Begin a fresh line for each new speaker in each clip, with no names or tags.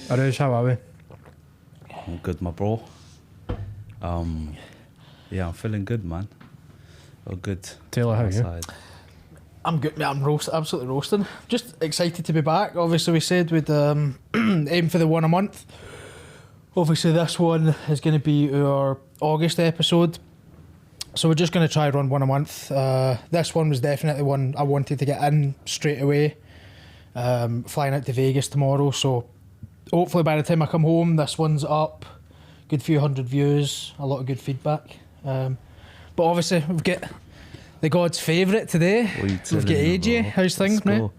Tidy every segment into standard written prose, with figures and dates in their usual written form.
Araujo, how are we?
I'm good, my bro. Yeah, I'm feeling good, man. Oh, good.
Taylor, how are you?
Outside.
I'm good, mate. I'm absolutely roasting. Just excited to be back. Obviously, we said we'd aim for the one a month. Obviously, this one is going to be our August episode. So we're just going to try run one a month. This one was definitely one I wanted to get in straight away. Flying out to Vegas tomorrow, so hopefully by the time I come home, this one's up. Good few hundred views, a lot of good feedback. But obviously, we've got the God's favourite today. We've got AJ. How's things, mate?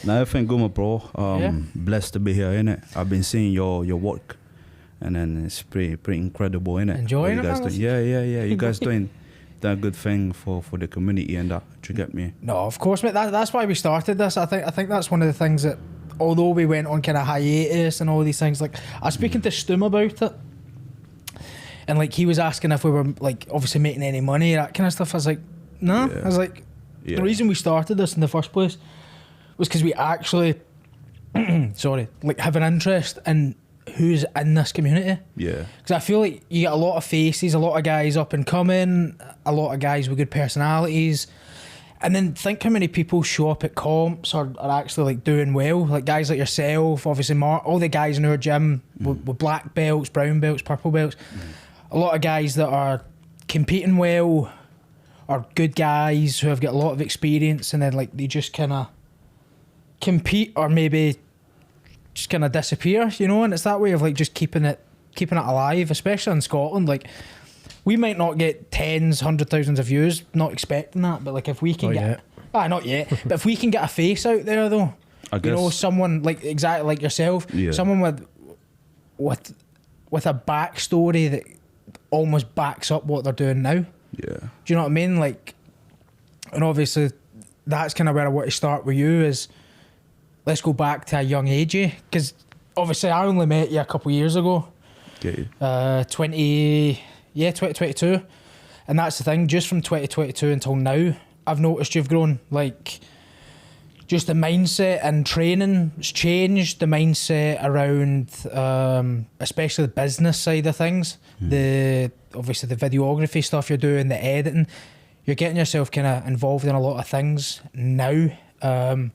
Nah, everything good, my bro.
Yeah.
Blessed to be here, innit? I've been seeing your work, and then it's pretty incredible, innit?
Enjoying
What you
it,
guys
man?
doing? Yeah. You guys doing that good thing for the community and that. Do you get me?
No, of course, mate. That's why we started this. I think that's one of the things that, although we went on kind of hiatus and all these things, like I was speaking to Stum about it, and like he was asking if we were like obviously making any money, that kind of stuff. I was like, no.
Yeah.
I was like, the reason we started this in the first place was because we actually, like have an interest in who's in this community.
Yeah.
Because I feel like you get a lot of faces, a lot of guys up and coming, a lot of guys with good personalities. And then think how many people show up at comps or are actually like doing well. Like guys like yourself, obviously Mark, all the guys in our gym with black belts, brown belts, purple belts. A lot of guys that are competing well, are good guys who have got a lot of experience, and then like they just kind of compete or maybe just kind of disappear, you know. And it's that way of like just keeping it alive, especially in Scotland. Like we might not get tens, 100,000s of views, not expecting that, but like if we can not yet, but if we can get a face out there though,
I guess,
you know, someone like exactly like yourself, someone with a backstory that almost backs up what they're doing now.
Yeah.
Do you know what I mean? Like, and obviously that's kind of where I want to start with you is let's go back to a young age, because obviously I only met you a couple of years ago.
Okay.
2022, and that's the thing, just from 2022 until now I've noticed you've grown. Like just the mindset and training has changed, the mindset around especially the business side of things, obviously the videography stuff you're doing, the editing, you're getting yourself kind of involved in a lot of things now, and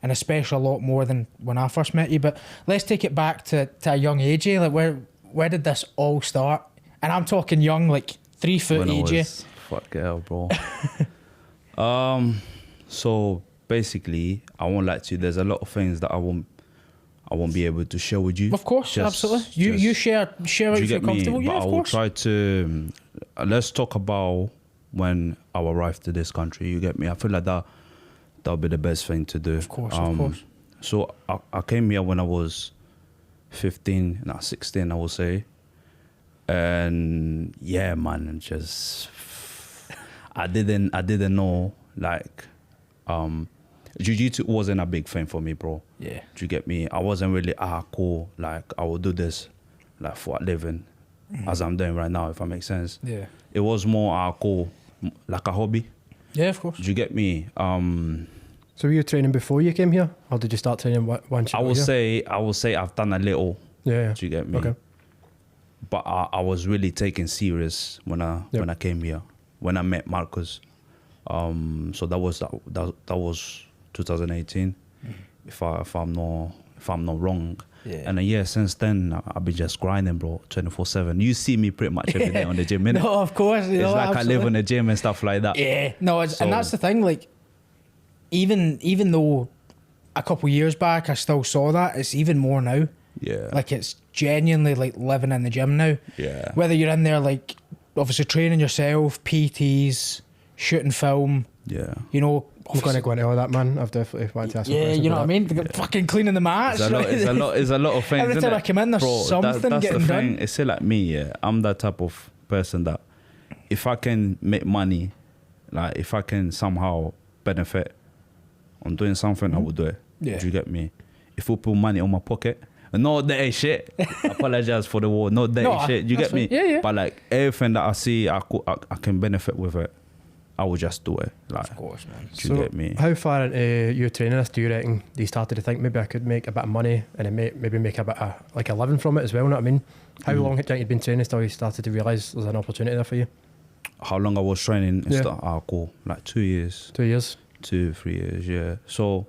especially a lot more than when I first met you. But let's take it back to a young age. Like where did this all start? And I'm talking young, like 3 foot
When I
age.
was, fuck hell, bro. So basically, I won't lie to you. There's a lot of things that I won't be able to share with you.
Of course, absolutely. You share what you feel comfortable. Yeah,
but
of
I will
course.
try to. Let's talk about when I arrived to this country. You get me? I feel like that'll be the best thing to do.
Of course.
So I came here when I was 16, I will say. And yeah, man, just I didn't know, like jiu-jitsu wasn't a big thing for me, bro.
Yeah.
Do you get me? I wasn't really cool, like I will do this like for a living as I'm doing right now, if that makes sense.
Yeah.
It was more cool, like a hobby.
Yeah, of course.
Do you get me?
So were you training before you came here, or did you start training once you
I will say I've done a little.
Yeah.
Do you get me?
Okay.
But I was really taken serious when I came here, when I met Marcus. So that was 2018, if I'm not wrong.
Yeah.
And since then I've been just grinding, bro, 24/7. You see me pretty much every day on the gym, innit?
No, of course.
It's like
absolutely.
I live in the gym and stuff like that.
Yeah. No, and that's the thing. Like, even though a couple of years back I still saw that, it's even more now.
Yeah.
Like it's genuinely like living in the gym now.
Yeah.
Whether you're in there like obviously training yourself, PTs, shooting film.
Yeah.
You know.
I'm going to go into all that, man. I've definitely wanted to ask some
Yeah,
questions
you know what I
about
mean? Fucking cleaning the mats.
It's a lot of things.
Every time I come in, there's something
that's
getting
the
done.
thing. It's still like me, yeah. I'm that type of person that if I can make money, like if I can somehow benefit on doing something, I will do it.
Yeah.
Do you get me? If we put money on my pocket, no dirty shit. I apologize for the word. No dirty shit. You get me?
Yeah.
But like everything that I see, I can benefit with it. I would just do it. Like,
Of course, man.
do you get me?
How far into you training this do you reckon you started to think maybe I could make a bit of money and then maybe make a bit of like a living from it as well? You know what I mean? How long do you think you'd been training till you started to realise there's an opportunity there for you?
How long I was training and
Yeah.
stuff? Cool. Like 2 years.
2 years.
2-3 years, yeah. So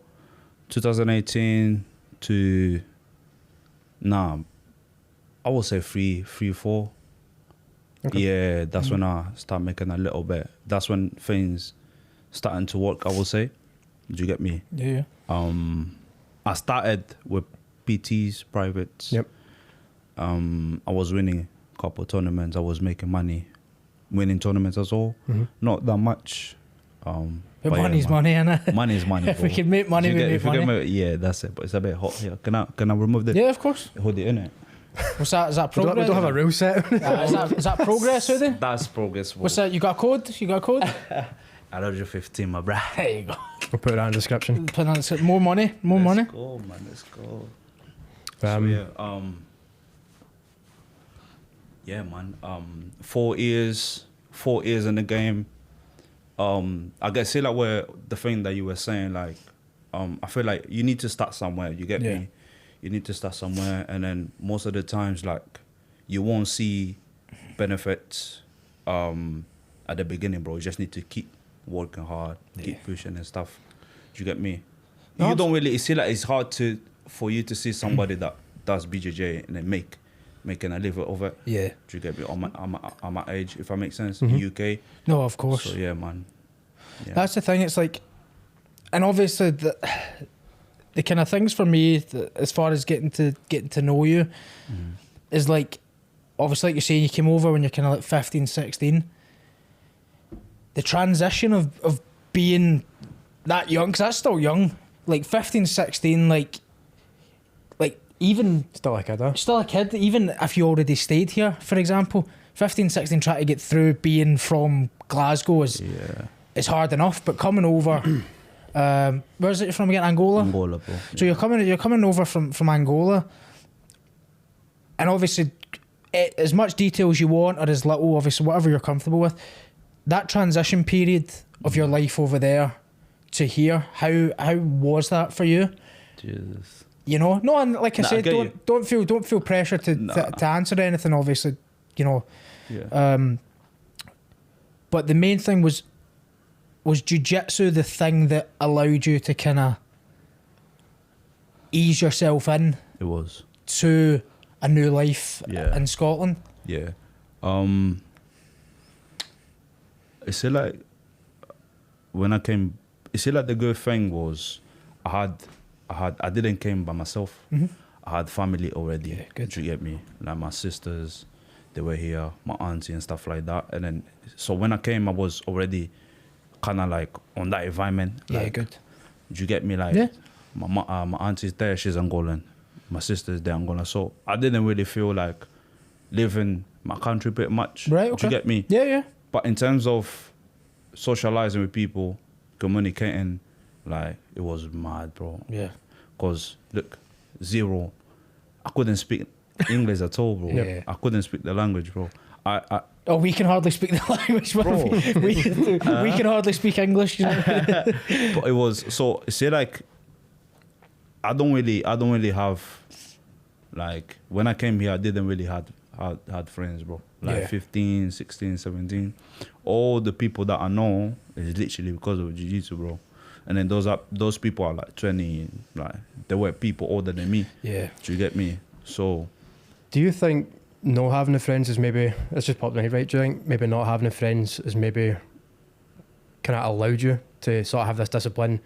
2018 to I would say 3-4.
Okay.
Yeah, that's when I start making a little bit. That's when things starting to work, I would say. Do you get me?
Yeah.
I started with PTs, privates.
Yep.
I was winning a couple of tournaments. I was making money, winning tournaments as well.
Mm-hmm.
Not that much.
But
yeah,
money's money, innit?
Money is money.
If we
bro.
can make money,
If
we
you get-
make
if you
money.
get yeah, that's it. But it's a bit hot here. Can I remove the
Yeah, of course.
hoodie in it?
What's that? Is that
We
progress?
don't have a rule set.
Is that progress, Hoodie?
That's progress.
What's that? You got a code? You got a code?
Araujo 15, my bruh.
There you go.
We'll put that in the description.
Put on the- More money. More money.
Let's go, man. Let's go. Yeah, man. 4 years in the game. I guess say like where the thing that you were saying, like, I feel like you need to start somewhere. You get
Yeah.
me? You need to start somewhere, and then most of the times, like, you won't see benefits at the beginning, bro. You just need to keep working hard, keep pushing and stuff. Do you get me?
No,
You don't really see like it's hard for you to see somebody that does BJJ and then making a living of it.
Yeah.
Do you get me? On my age, if that makes sense,
Mhm.
UK.
No, of course.
So yeah, man. Yeah.
That's the thing. It's like, and obviously the kind of things for me, as far as getting to know you, is like, obviously, like you're saying, you came over when you're kind of like 15, 16. The transition of being that young, because that's still young, like 15, 16, like even
Still like that.
still a kid, even if you already stayed here, for example, 15, 16, trying to get through being from Glasgow is
Yeah.
it's hard enough, but coming over, where's it from again? Angola.
Angola, bro.
So you're coming over from Angola, and obviously, as much detail as you want or as little, obviously whatever you're comfortable with. That transition period of your life over there to here, how was that for you?
Jesus.
You know, no, and like I
Nah, I
said,
get you.
don't feel pressure to answer anything. Obviously, you know.
Yeah.
But the main thing was jiu-jitsu the thing that allowed you to kind of ease yourself in
It was.
to a new life
Yeah.
in Scotland.
Yeah. It's like when I came. It's like the good thing was I didn't came by myself. I had family already.
Yeah, good.
Do you get me? Like my sisters, they were here, my auntie and stuff like that. And then so when I came, I was already kind of like on that environment.
Yeah,
like,
good.
Do you get me? Like
Yeah.
my auntie's there, she's Angolan. My sister's there, Angola. So I didn't really feel like living my country pretty much.
Right,
Do
okay.
you get me?
Yeah, yeah.
But in terms of socializing with people, communicating, like, it was mad, bro.
Yeah.
Because, look, zero. I couldn't speak English at all, bro.
Yeah.
I couldn't speak the language, bro. I
Oh, we can hardly speak the language, man.
Bro.
we can hardly speak English. You know?
but it was, so, say, like, I don't really have, like, when I came here, I didn't really had friends, bro. Like
Yeah.
15, 16, 17. All the people that I know is literally because of jiu-jitsu, bro. And then those people are like 20, like, they were people older than me.
Yeah.
Do you get me? So,
Do you think not having the friends is maybe, it's just popped in my head, right? Do you think maybe not having the friends is maybe kind of allowed you to sort of have this discipline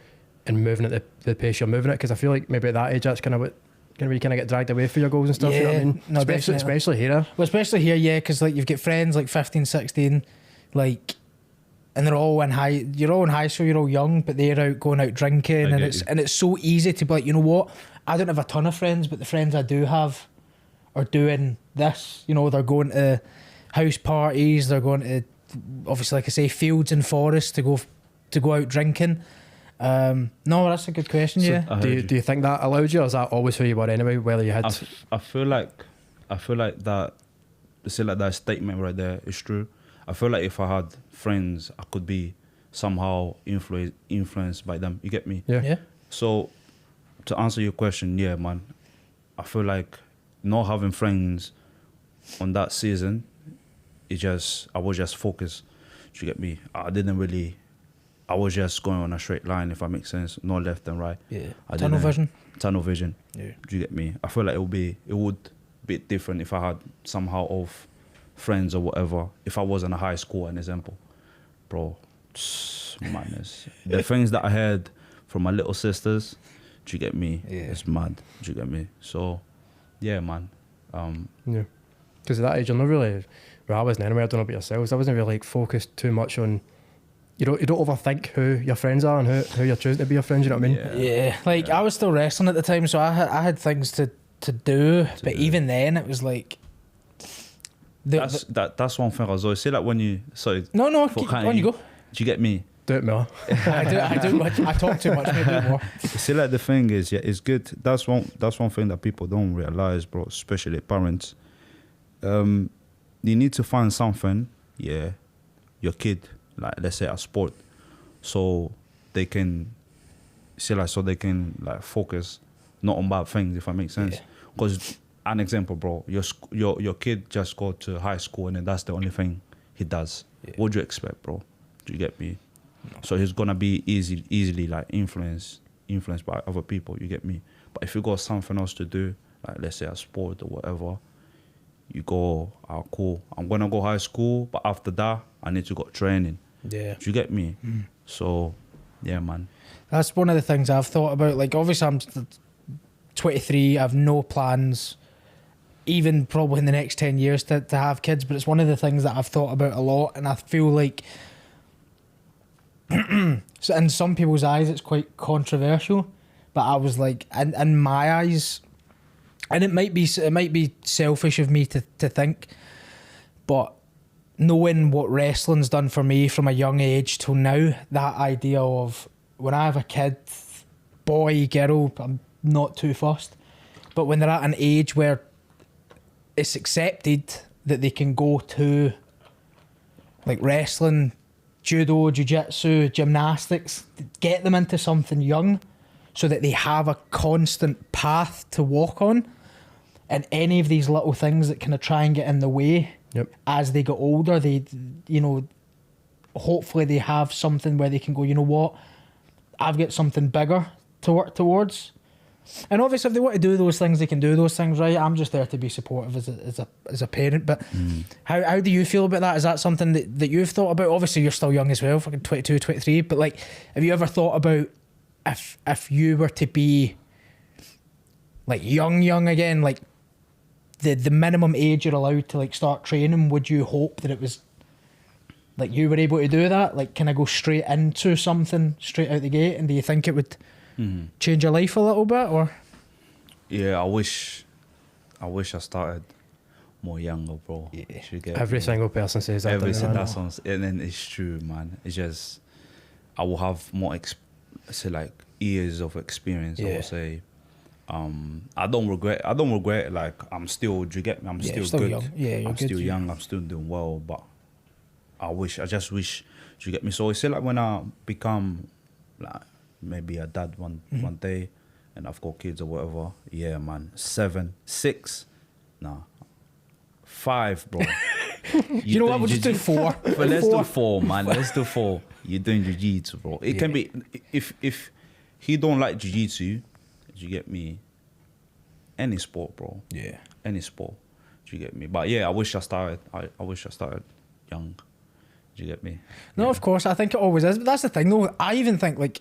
and moving at the pace you're moving at? Because I feel like maybe at that age, that's kind of what, you kind of get dragged away for your goals and stuff, you know what I
Yeah,
mean?
no,
especially,
definitely.
especially here.
Well, especially here, yeah, because like you've got friends like 15, 16, like, and they're all in high. You're all in high school. You're all young, but they're out going out drinking,
I
and
get you.
it's so easy to be like, you know what? I don't have a ton of friends, but the friends I do have are doing this. You know, they're going to house parties. They're going to, obviously, like I say, fields and forests to go out drinking. No, that's a good question.
So
Yeah.
do you think that allowed you, or is that always who you were anyway, whether you had...
I feel like that, say like that statement right there is true. I feel like if I had friends, I could be somehow influenced by them. You get me?
Yeah.
So to answer your question, yeah, man, I feel like not having friends on that season, I was just focused. Do you get me? I was just going on a straight line, if that makes sense, no left and right.
Yeah.
Tunnel
Yeah.
vision. Do you get me? I feel like it would be different if I had somehow of friends or whatever. If I was in a high school, an example, bro, madness. The things that I heard from my little sisters, do you get me?
Yeah.
It's mad. Do you get me? So, yeah, man.
Yeah. Because at that age, you're not really. Well, I wasn't anyway. I don't know about yourselves. I wasn't really like focused too much on. You don't overthink who your friends are and who you're choosing to be your friends. You know what I mean?
Yeah. Like I was still wrestling at the time, so I had things to do. But even then, it was like.
That's one thing I was always say. Like when you
No, keep on. You go.
Do you get me?
Do it more.
I do much. I talk too much. Maybe do it more.
See, like the thing is, yeah, it's good. That's one thing that people don't realize, bro. Especially parents. You need to find something, yeah, your kid, like let's say a sport, so they can focus not on bad things, if that makes sense. Because an example, bro, your kid just go to high school and then that's the only thing he does. Yeah. What do you expect, bro? Do you get me? No. So he's gonna be easily like influenced by other people. You get me? But if you got something else to do, like let's say a sport or whatever, you go, cool, I'm gonna go high school, but after that I need to go training.
Yeah.
Do you get me? So yeah, man.
That's one of the things I've thought about. Like obviously I'm 23, I have no plans, even probably in the next 10 years to have kids, but it's one of the things that I've thought about a lot, and I feel like so in some people's eyes it's quite controversial, but I was like, in my eyes, and it might be selfish of me to think, but knowing what wrestling's done for me from a young age till now, that idea of when I have a kid, boy, girl, I'm not too fussed, but when they're at an age where it's accepted that they can go to like wrestling, judo, jiu-jitsu, gymnastics, get them into something young so that they have a constant path to walk on, and any of these little things that kind of try and get in the way as they get older, they, you know, hopefully they have something where they can go, you know what, I've got something bigger to work towards. And obviously if they want to do those things, they can do those things, right? I'm just there to be supportive as a parent. But how do you feel about that? Is that something that you've thought about? Obviously you're still young as well, fucking 22, 23, but like, have you ever thought about if you were to be like young again, like the minimum age you're allowed to like start training, would you hope that it was like you were able to do that? Like, can I go straight into something straight out the gate? And do you think it would change your life a little bit, or? Yeah,
I wish I started more younger, bro.
Yeah.
Every single person says that.
And then it's true, man. It's just I will have more years of experience. I would say. I don't regret. Like I'm still. Do you get me? I'm still good.
Young. Yeah,
I'm still young. I'm still doing well, but I just wish. Do you get me? So I say like when I become like maybe a dad one day, and I've got kids or whatever. Yeah, man. 7, 6, 5, bro.
You know what? We'll just do 4.
But let's do 4, man. Let's do 4. You're doing jiu-jitsu, bro. It can be if he don't like jiu-jitsu. Do you get me? Any sport, bro.
Yeah.
Any sport. Do you get me? But yeah, I wish I started young. Do you get me?
No, of course. I think it always is. But that's the thing, though. I even think like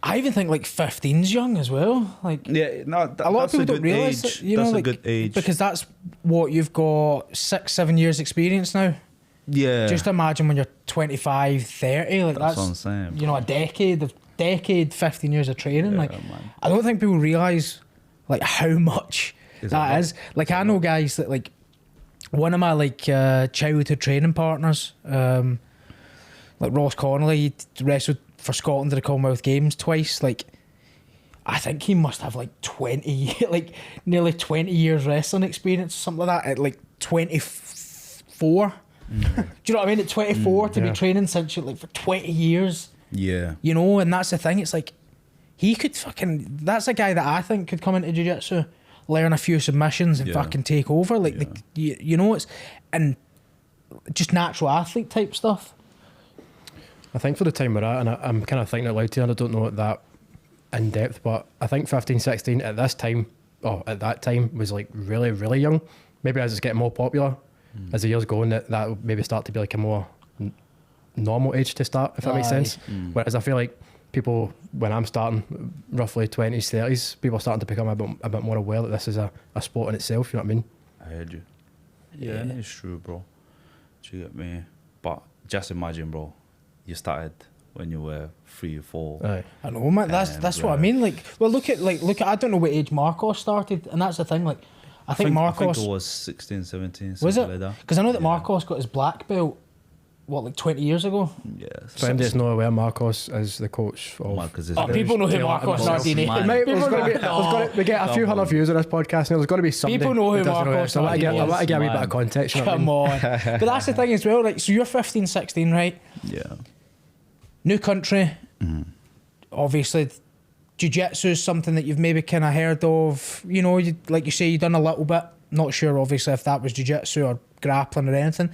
15's young as well. Like,
yeah, no,
a lot of people don't realise that, you know,
that's
like,
a good age,
because that's what you've got 6-7 years experience now.
Yeah.
Just imagine when you're 25, 30. Like that's
what I'm saying.
You know, a decade, 15 years of training.
Yeah,
like,
man.
I don't think people realise like how much that is. Like, I know guys that like one of my like childhood training partners, like Ross Connolly, he wrestled for Scotland at the Commonwealth Games twice. Like, I think he must have like 20, like nearly 20 years wrestling experience, something like that. At like 24, Do you know what I mean? At 24 to be
yeah.
training since you're like for 20 years.
Yeah.
You know, and that's the thing. It's like he could fucking. That's a guy that I think could come into jiu-jitsu, learn a few submissions and
Yeah.
fucking take over. Like you know, it's and just natural athlete type stuff.
I think for the time we're at, and I'm kind of thinking out loud here, and I don't know it that in depth, but I think 15, 16 at this time, at that time, was like really, really young. Maybe as it's getting more popular, as the years go on, that will maybe start to be like a more normal age to start, if that makes sense. Whereas I feel like people, when I'm starting, roughly 20s, 30s, people are starting to become a bit more aware that this is a sport in itself, you know what I mean?
I heard you. Yeah, it's true, bro. Do you get me? But just imagine, bro, you started when you were 3 or 4.
Aye.
I know, man. That's what I mean. Like, well, look at. I don't know what age Marcos started, and that's the thing. Like, I think Marcos
I think it was 16, 17,
was
something
it?
like that.
Because I know that Marcos got his black belt, what, like 20 years ago.
Yeah.
For anybody that's not aware, Marcos is the coach of...
Marcus is
Oh, people know who
Taylor
Marcos
himself.
Nardini.
Man.
Mate,
People
we get a few hundred views on this podcast, and there's got to be somebody
People know who
that doesn't
Marcos
so I want to
Nardini
get a wee
is.
bit of context. You know what I
Come
mean?
on. But that's the thing as well. Like, so you're 15, 16, right?
Yeah.
New country. Obviously, jiu-jitsu is something that you've maybe kind of heard of. You know, like you say, you've done a little bit. Not sure, obviously, if that was jiu-jitsu or grappling or anything.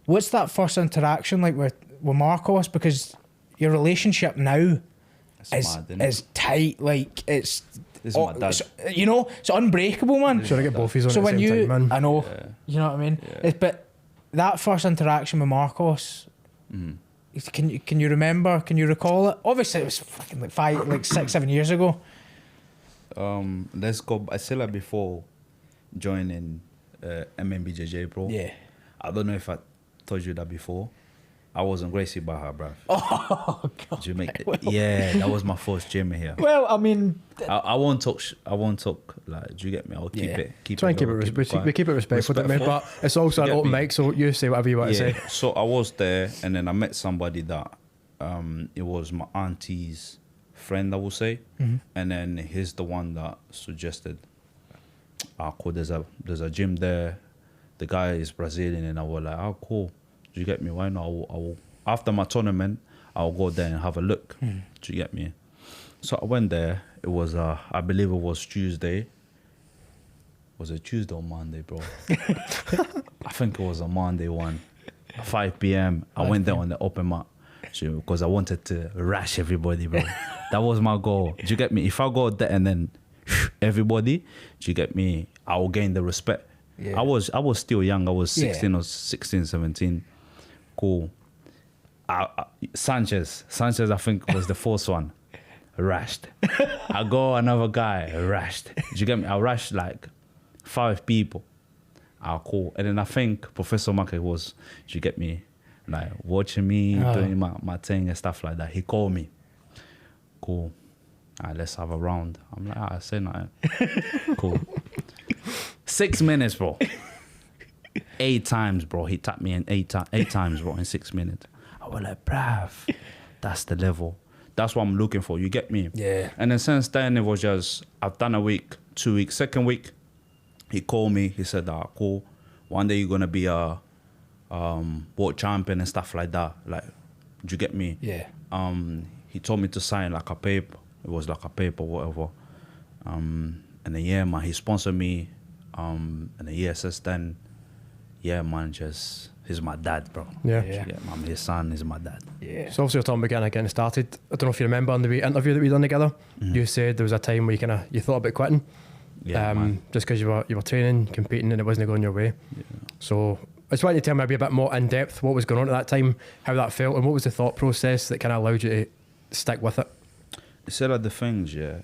What's that first interaction like with Marcos? Because your relationship now
It's mad, innit?
is tight. Like, it's...
This is my dad.
You know, it's unbreakable, man.
Should I get both of on
So
at the
when
same
you...
time, man?
I know.
Yeah.
You know what I mean?
Yeah.
But that first interaction with Marcos... Can you remember? Can you recall it? Obviously, it was fucking like 6, 7 years ago.
Let's go. I said that before joining BJJ, bro.
Yeah.
I don't know if I told you that before. I wasn't Gracie by her, bruv.
Oh God.
Yeah, that was my first gym here.
Well, I mean,
I won't talk. I won't talk. Like, do you get me? I'll keep
Yeah.
it.
Try and keep it
quiet.
we keep it respectful, don't we? But it's also an
Get
open
me?
mic, so you say whatever you want to
Yeah.
say.
So I was there, and then I met somebody that it was my auntie's friend, I will say, and then he's the one that suggested, cool, there's a gym there. The guy is Brazilian, and I was like, oh, cool. Do you get me? Why not? I will after my tournament, I'll go there and have a look. Do you get me? So I went there. It was I believe it was Tuesday. Was it Tuesday or Monday, bro? I think it was a Monday one. 5 p.m. I went there on the open mat because I wanted to rush everybody, bro. That was my goal. Do you get me? If I go there and then everybody, do you get me? I will gain the respect.
Yeah.
I was still young. I was 16
Yeah.
or 16, 17. Cool. Sanchez, I think, was the first one. Rushed. I go another guy, rushed. Do you get me? I rushed like 5 people. Cool. And then I think Professor Maka was, do you get me? Like watching me, doing my thing and stuff like that. He called me. Cool. Let's have a round. I'm like, I say nothing. Cool. 6 minutes, bro. 8 times, bro. He tapped me in 8 times, bro, in 6 minutes. I was like, bruv, that's the level. That's what I'm looking for. You get me?
Yeah.
And then since then, it was just, I've done a week, 2 weeks. Second week, he called me. He said, cool. One day you're going to be a world champion and stuff like that. Like, do you get me?
Yeah.
He told me to sign like a paper. It was like a paper, whatever. And then, yeah, man, he sponsored me. And then, yeah, since then, yeah, man, just, he's my dad, bro.
Yeah.
Yeah.
Yeah, man, his son is my dad.
Yeah.
So obviously we're talking about getting started. I don't know if you remember on the wee interview that we done together, you said there was a time where you thought about quitting.
Yeah, man.
Just because you were training, competing, and it wasn't going your way.
Yeah.
So I just wanted to tell maybe a bit more in depth what was going on at that time, how that felt, and what was the thought process that kind of allowed you to stick with it.
It's like the things, yeah.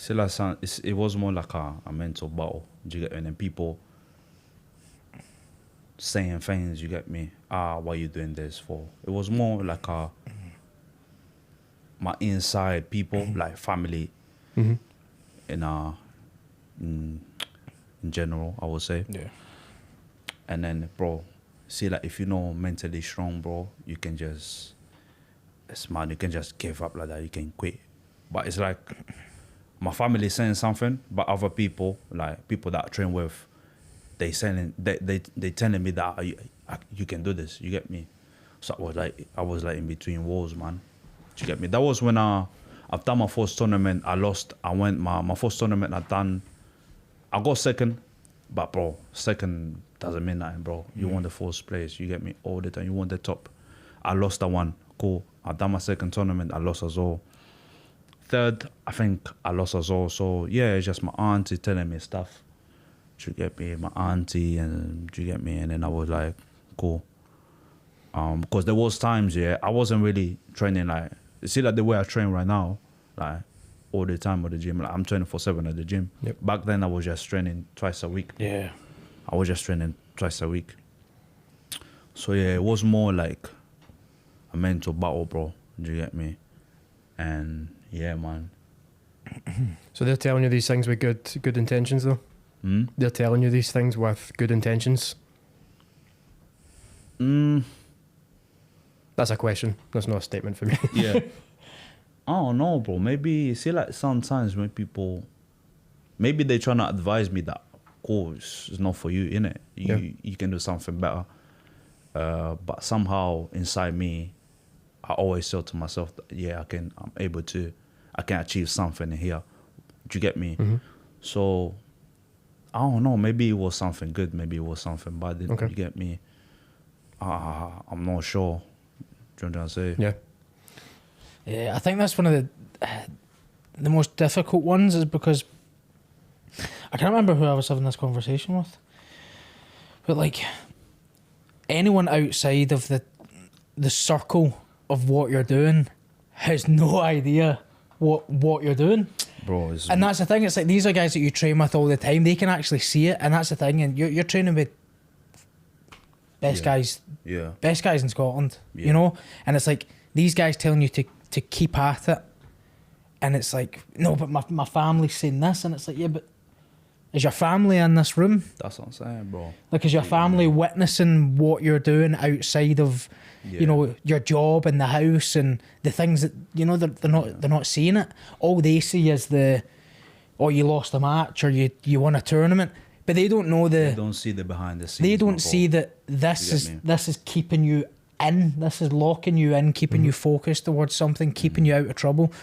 It was more like a mental battle. Do you get me? And then people saying things, you get me? Why are you doing this for? It was more like my inside people, like family, in general, I would say.
Yeah.
And then, bro, see, like, if you're not mentally strong, bro, you can just, it's mad, you can just give up like that, you can quit. But it's like, my family saying something, but other people, like people that I train with, they telling me that you can do this. You get me? So I was like in between walls, man. Do you get me? That was when I've done my first tournament. I lost. I went my first tournament. I got second, but bro, second doesn't mean nothing, bro. You won the first place. You get me? All the time. You won the top. I lost that one. Cool. I done my second tournament. I lost as well. Third, I think I lost as well. So yeah, it's just my auntie telling me stuff. Do you get me? My auntie, and do you get me? And then I was like, cool. Because there was times, yeah, I wasn't really training like, you see like the way I train right now, like all the time at the gym. Like I'm 24/7 at the gym.
Yep.
Back then I was just training twice a week.
Yeah.
I was just training twice a week. So yeah, it was more like a mental battle, bro. Do you get me? And yeah, man.
So they're telling you these things with good intentions, though. They're telling you these things with good intentions. That's a question. That's not a statement for me.
Yeah. I don't know, bro. Maybe, see, like sometimes when people, maybe they trying to advise me that course is not for you, innit? You can do something better. But somehow inside me, I always tell to myself that, yeah, I can achieve something here. Do you get me?
Mm-hmm.
So, I don't know. Maybe it was something good. Maybe it was something bad.
Okay.
You get me? I'm not sure. Do you know what I'm saying?
Yeah.
Yeah, I think that's one of the most difficult ones, is because I can't remember who I was having this conversation with, but like anyone outside of the circle of what you're doing has no idea what you're doing.
Bro,
and that's the thing. It's like these are guys that you train with all the time. They can actually see it, and that's the thing. And you're training with best guys in Scotland, you know. And it's like these guys telling you to keep at it, and it's like, no, but my family's saying this, and it's like, yeah, but is your family in this room?
That's what I'm saying, bro.
Like, is your family witnessing what you're doing outside of, you know, your job and the house and the things that, you know, they're not seeing it. All they see is you lost a match or you won a tournament, but they don't know
they don't see the behind the scenes.
They don't see that this is keeping you in. This is locking you in, keeping you focused towards something, keeping you out of trouble.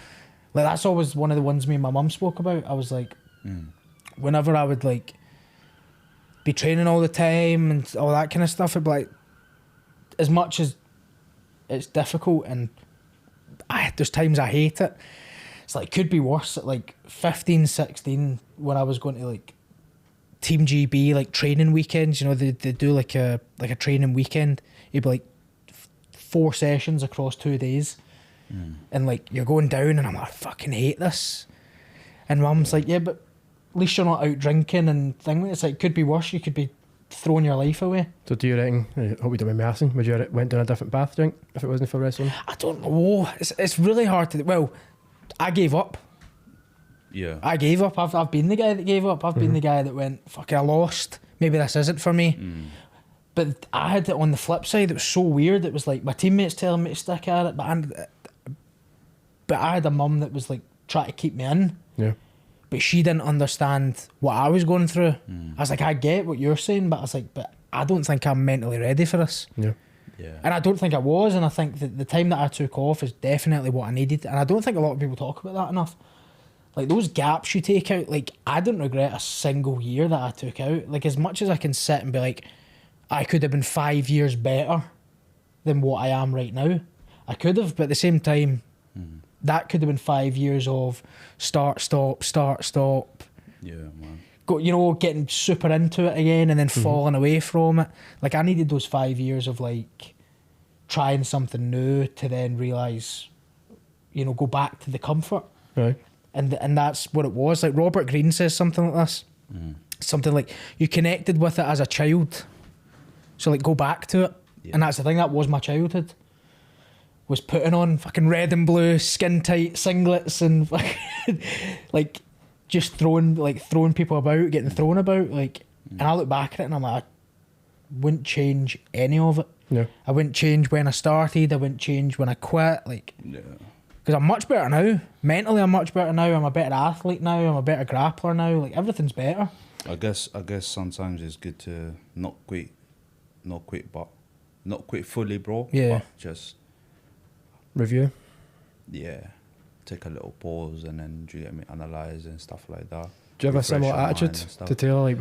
Like, that's always one of the ones me and my mum spoke about. I was like, whenever I would like be training all the time and all that kind of stuff, it'd be like, as much as it's difficult and there's times I hate it, it's like, could be worse. At like 15, 16, when I was going to like Team GB, like training weekends, you know, they do like a training weekend. It'd be like 4 sessions across 2 days, and like you're going down, and I'm like, I fucking hate this. And mum's like, yeah, but at least you're not out drinking and things. It's like, could be worse. You could be throwing your life away.
So do you reckon, I hope you don't mind me asking, would you went down a different path, do you think, if it wasn't for wrestling?
I don't know. It's really hard to... Well, I gave up.
Yeah.
I gave up. I've been the guy that gave up. I've been the guy that went, fuck it, I lost. Maybe this isn't for me. But I had it on the flip side. It was so weird. It was like my teammates telling me to stick at it, but I had a mum that was like trying to keep me in.
Yeah.
But she didn't understand what I was going through. I was like, I get what you're saying, but I was like, but I don't think I'm mentally ready for this.
Yeah.
Yeah.
And I don't think I was, and I think that the time that I took off is definitely what I needed. And I don't think a lot of people talk about that enough. Like, those gaps you take out, like, I don't regret a single year that I took out. Like, as much as I can sit and be like, I could have been 5 years better than what I am right now. I could have, but at the same time, that could have been 5 years of start, stop.
Yeah, man.
Go, you know, getting super into it again and then falling away from it. Like, I needed those 5 years of like trying something new to then realise, you know, go back to the comfort.
Right.
And that's what it was. Like, Robert Greene says something like this. Something like, you connected with it as a child, so like go back to it. And that's the thing, that was my childhood, was putting on fucking red and blue skin tight singlets and fucking like just throwing people about, getting thrown about, like. And I look back at it and I'm like, I wouldn't change any of it.
Yeah.
I wouldn't change when I started, I wouldn't change when I quit, like.
Yeah.
Because I'm much better now. Mentally, I'm much better now. I'm a better athlete now. I'm a better grappler now. Like, everything's better.
I guess sometimes it's good to not quit fully, bro.
Yeah.
But just
Review.
take a little pause and then do you get me, analyze and stuff like that.
Do you have a
Refresh
similar
your mind
attitude
and stuff.
to Taylor? Like,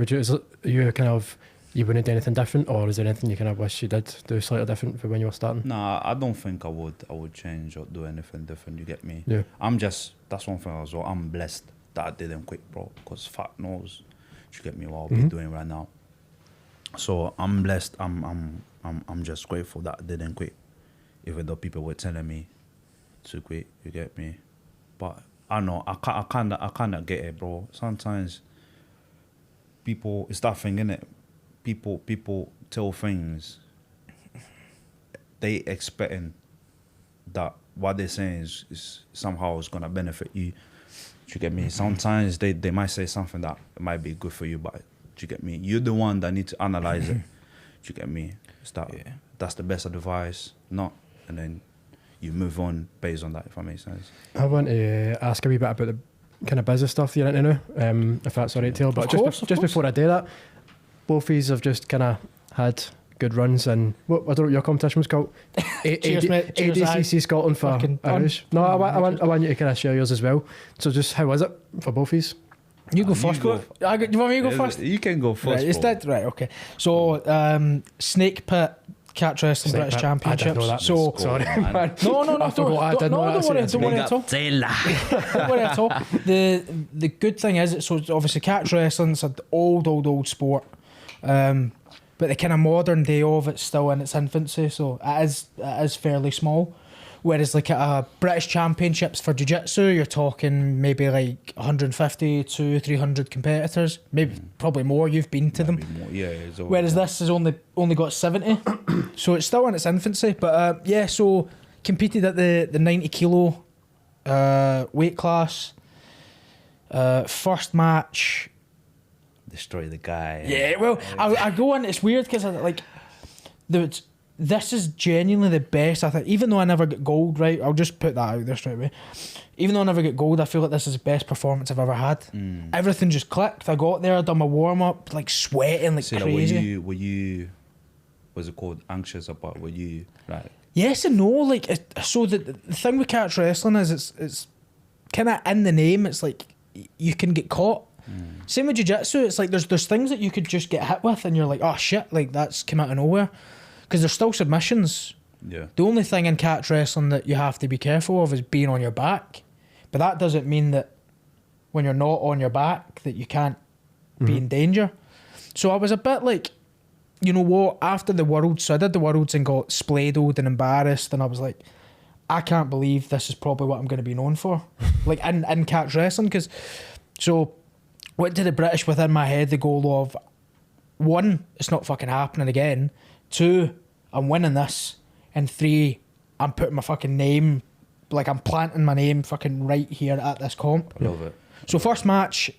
you wouldn't do anything different, or is there anything you kind of wish you did do slightly different for when you were starting?
Nah, I don't think I would change or do anything different. You get me?
Yeah.
That's one thing as well. I'm blessed that I didn't quit, bro. Because fuck knows, you get me, what I'll be doing right now. So I'm blessed. I'm just grateful that I didn't quit, even though people were telling me to quit. You get me? But I know I kind of get it, bro. Sometimes people, it's that thing, innit? People tell things, they expecting that what they're saying is somehow is gonna benefit you. Do you get me? Sometimes they might say something that might be good for you, but do you get me? You're the one that need to analyze it. Do you get me? That's the best advice, not, and then you move on based on that, if that makes sense.
I want to ask a wee bit about the kind of business stuff you're into now, if that's all right, Taylor. But just before I do that, both of you have just kind of had good runs, and I don't know what your competition was called.
Cheers, mate. Cheers,
ADCC Scotland for Araujo. No, I want you to kind of share yours as well. So just how was it for both of you?
You go first, bro. You want me to go first?
You can go first.
Right, it's dead. Right, okay. So, Snake Pit Catch Wrestling British Championships.
I didn't know that.
So,
sorry, man.
No,
I forgot. Don't
worry at all. Don't worry at all. The good thing is, so obviously catch wrestling, it's an old sport. But the kind of modern day of it's still in its infancy, so it is fairly small. Whereas like at a British Championships for Jiu-Jitsu, you're talking maybe like 150 to 300 competitors, maybe probably more. You've been to them. Whereas this has only got 70, so it's still in its infancy. But so competed at the 90 kilo weight class. First match.
Destroy the guy.
Yeah, well, I go in. It's weird because this is genuinely the best. I think, even though I never get gold, right? I'll just put that out there straight away. Even though I never get gold, I feel like this is the best performance I've ever had. Everything just clicked. I got there, I done my warm up, like sweating like crazy.
Were you? What's it called? Anxious about? Were you like?
Yes and no. Like, so the thing with catch wrestling is it's kind of in the name. It's like you can get caught. Same with jiu-jitsu, it's like there's things that you could just get hit with and you're like, oh shit, like that's come out of nowhere, because there's still submissions. The only thing in catch wrestling that you have to be careful of is being on your back, but that doesn't mean that when you're not on your back that you can't be in danger. So I was a bit like, you know what, after the Worlds, so I did the Worlds and got spladled and embarrassed, and I was like, I can't believe this is probably what I'm going to be known for like in catch wrestling. Because so went to the British within my head the goal of, 1, it's not fucking happening again. 2, I'm winning this. And 3, I'm putting my fucking name, like I'm planting my name fucking right here at this comp.
I love it.
So first match,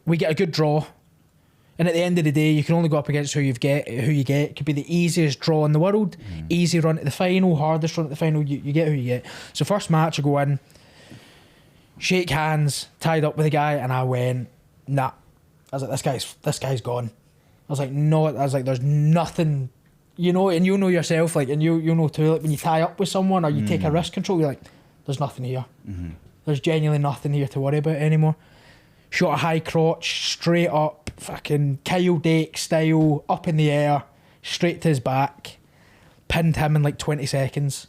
we get a good draw. And at the end of the day, you can only go up against who you get. It could be the easiest draw in the world, easy run to the final, hardest run at the final, you get who you get. So first match, I go in, shake hands, tied up with a guy, and I went, nah. I was like, this guy's gone. I was like, no. I was like, there's nothing, you know, and you know yourself, like, and you know too, like when you tie up with someone or you take a risk control, you're like, there's nothing here. There's genuinely nothing here to worry about anymore. Shot a high crotch, straight up, fucking Kyle Dake style, up in the air, straight to his back, pinned him in like 20 seconds.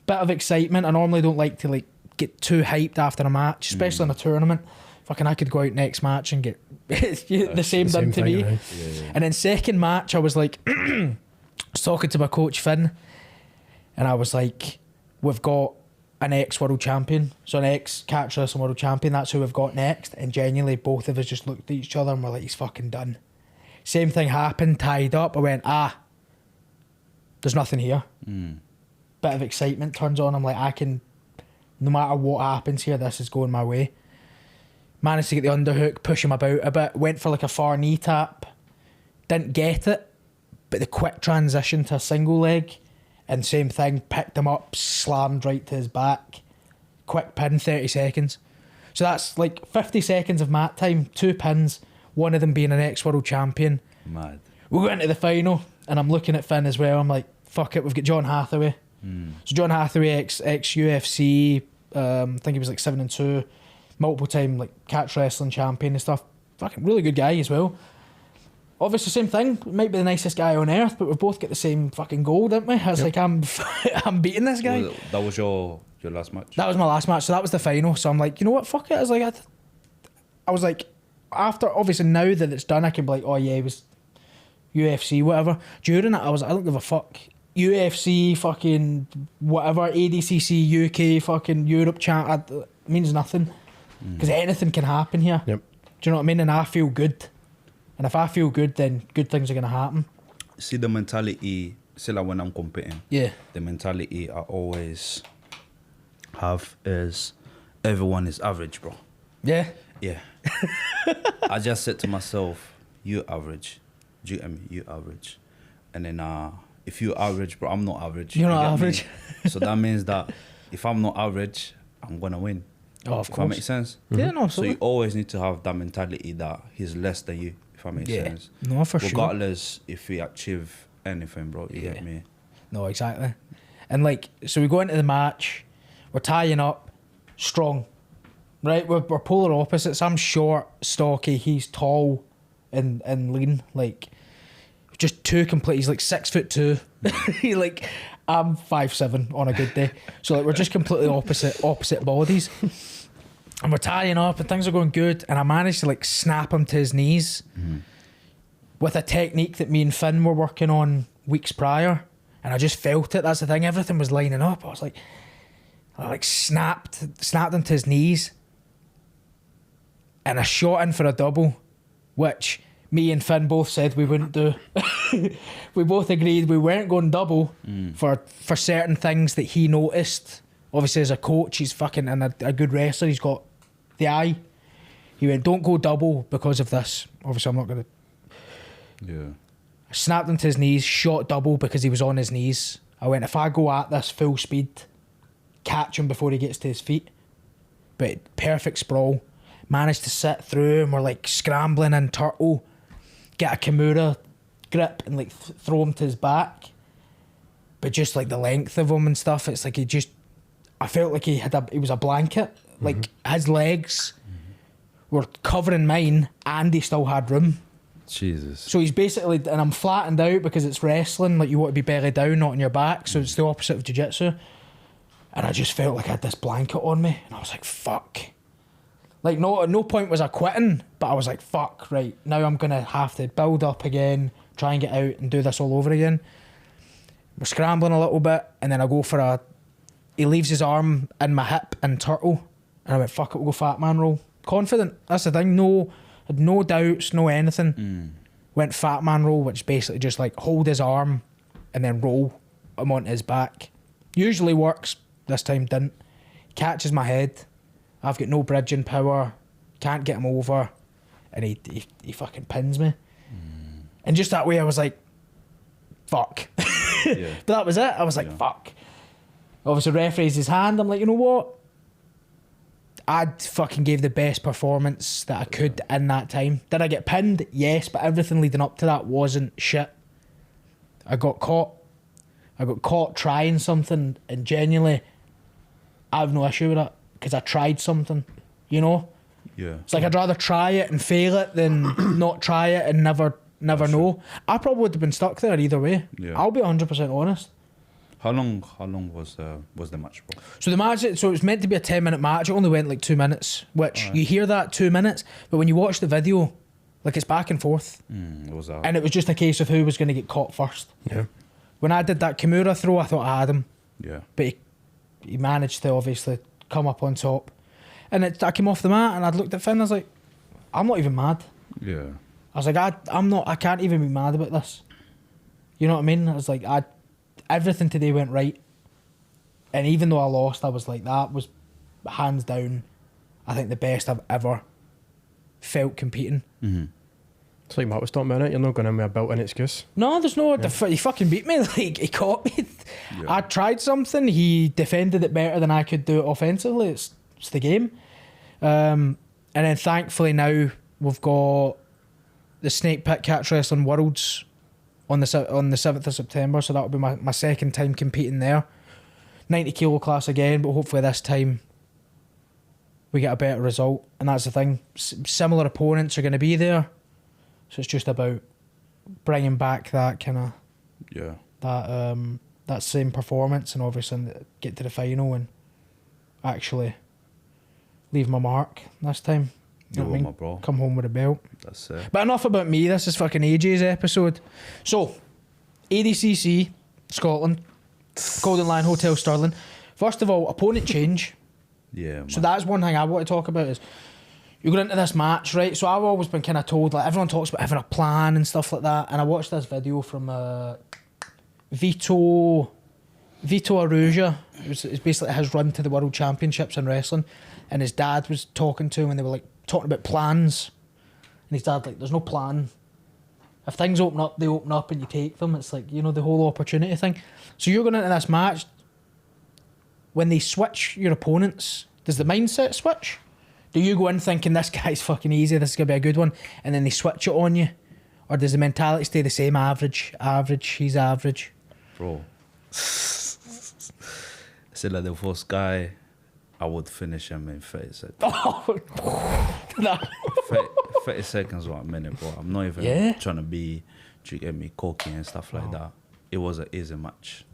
Bit of excitement. I normally don't like to like get too hyped after a match, especially in a tournament. Fucking I could go out next match and get the same done to me. Right? And then second match, I was like, I was talking to my coach Finn, and I was like, we've got an ex-world champion, so an ex-catch wrestling world champion, that's who we've got next. And genuinely both of us just looked at each other and were like, he's fucking done. Same thing happened, tied up. I went, there's nothing here. Bit of excitement turns on. I'm like, I can, no matter what happens here, this is going my way. Managed to get the underhook, push him about a bit, went for like a far knee tap, didn't get it, but the quick transition to a single leg, and same thing, picked him up, slammed right to his back, quick pin, 30 seconds. So that's like 50 seconds of mat time, 2 pins, one of them being an ex-world champion.
Mad.
We went to the final, and I'm looking at Finn as well. I'm like, fuck it, we've got John Hathaway. So John Hathaway, ex UFC, I think he was like 7-2, multiple time like catch wrestling champion and stuff. Fucking really good guy as well. Obviously, same thing. Might be the nicest guy on earth, but we've both got the same fucking goal, don't we? I was like, I'm beating this guy.
That was your last match?
That was my last match, so that was the final. So I'm like, you know what, fuck it. I was like, after, obviously now that it's done, I can be like, oh yeah, it was UFC, whatever. During it, I don't give a fuck. UFC, fucking whatever, ADCC, UK, fucking Europe chat, it means nothing. Because anything can happen here.
Yep.
Do you know what I mean? And I feel good. And if I feel good, then good things are going to happen.
See the mentality, say like when I'm competing,
Yeah.
the mentality I always have is everyone is average, bro.
Yeah.
Yeah. I just said to myself, you average. Do you get me? You average. And then if you average, bro, I'm not average.
You're
You
not
get me?
average.
So that means that if I'm not average, I'm going to win.
Oh, of
If that
course.
makes sense?
Yeah, no,
So you
absolutely.
always need to have that mentality that he's less than you, if that makes
Yeah.
sense.
No, for sure.
Regardless if we achieve anything, bro. You
Yeah.
get me?
No, exactly. And like, so we go into the match, we're tying up, strong, right? We're polar opposites. I'm short, stocky, he's tall and lean. Like, just two complete. He's like 6'2". He like, I'm 5'7" on a good day. So like, we're just completely opposite bodies. And we're tying up and things are going good. And I managed to like snap him to his knees with a technique that me and Finn were working on weeks prior. And I just felt it. That's the thing. Everything was lining up. I was like, snapped him to his knees. And I shot in for a double, which me and Finn both said we wouldn't do. We both agreed we weren't going double for certain things that he noticed. Obviously, as a coach, he's fucking and a good wrestler. He's got the eye. He went, don't go double because of this. Obviously, I'm not going to.
Yeah.
I snapped him to his knees, shot double because he was on his knees. I went, if I go at this full speed, catch him before he gets to his feet. But perfect sprawl. Managed to sit through and we're like scrambling in turtle. Get a Kimura grip and like throw him to his back. But just like the length of him and stuff, it's like I felt like he was a blanket. Like his legs were covering mine and he still had room.
Jesus.
So he's basically, and I'm flattened out because it's wrestling, like you want to be belly down, not on your back, so it's the opposite of jiu-jitsu. And I just felt like I had this blanket on me, and I was like, fuck. Like, no, at no point was I quitting, but I was like, fuck, right, now I'm going to have to build up again, try and get out and do this all over again. We're scrambling a little bit, and then I go for he leaves his arm in my hip and turtle, and I went, fuck it, we'll go fat man roll. Confident, that's the thing, had no doubts, no anything. Went fat man roll, which basically just like hold his arm and then roll him onto his back. Usually works, this time didn't. Catches my head. I've got no bridging power, can't get him over, and he fucking pins me. And just that way I was like, fuck.
Yeah.
But that was it. I was like, fuck. Obviously referees his hand. I'm like, you know what? I fucking gave the best performance that I could in that time. Did I get pinned? Yes, but everything leading up to that wasn't shit. I got caught trying something, and genuinely, I have no issue with it because I tried something, you know?
Yeah.
It's like I'd rather try it and fail it than not try it and never know. I probably would have been stuck there either way.
Yeah.
I'll be 100% honest.
How long was the match, bro?
So the match, so it was meant to be a 10-minute match. It only went like 2 minutes, which you hear that 2 minutes, but when you watch the video, like it's back and forth.
It was
And it was just a case of who was going to get caught first.
Yeah.
When I did that Kimura throw, I thought I had him,
yeah.
but he managed to obviously come up on top. And I came off the mat and I'd looked at Finn, I was like, I'm not even mad.
Yeah.
I was like, I can't even be mad about this. You know what I mean? I was like, everything today went right. And even though I lost, I was like, that was hands down, I think the best I've ever felt competing.
It's like Matt was talking about it. You're not going in with a built-in excuse.
No, there's no, he fucking beat me. Like, he caught me.
Yeah.
I tried something, he defended it better than I could do it offensively. It's the game. And then thankfully now we've got the Snake Pit Catch Wrestling Worlds on the 7th of September, so that'll be my second time competing there. 90 kilo class again, but hopefully this time we get a better result, and that's the thing. Similar opponents are going to be there, so it's just about bringing back that kind of that same performance, and obviously get to the final and actually leave my mark this time.
You know what I mean? Bro.
Come home with a belt.
That's it.
But enough about me. This is fucking AJ's episode. So, ADCC Scotland, Golden Lion Hotel Stirling. First of all, opponent change.
Yeah, man.
So that's one thing I want to talk about is you go into this match, right? So I've always been kind of told, like, everyone talks about having a plan and stuff like that. And I watched this video from Vito Araujo. It's basically his run to the World Championships in wrestling. And his dad was talking to him, and they were like talking about plans. And his dad, like, there's no plan. If things open up, they open up and you take them. It's like, you know, the whole opportunity thing. So you're going into this match. When they switch your opponents, does the mindset switch? Do you go in thinking this guy's fucking easy, this is going to be a good one, and then they switch it on you? Or does the mentality stay the same? Average, he's average.
Bro. I said, like, the first guy, I would finish him in 30 seconds.
Oh, no.
30 seconds or a minute, bro. I'm not even trying to be, do you get me, cocky and stuff like that. It was an easy match.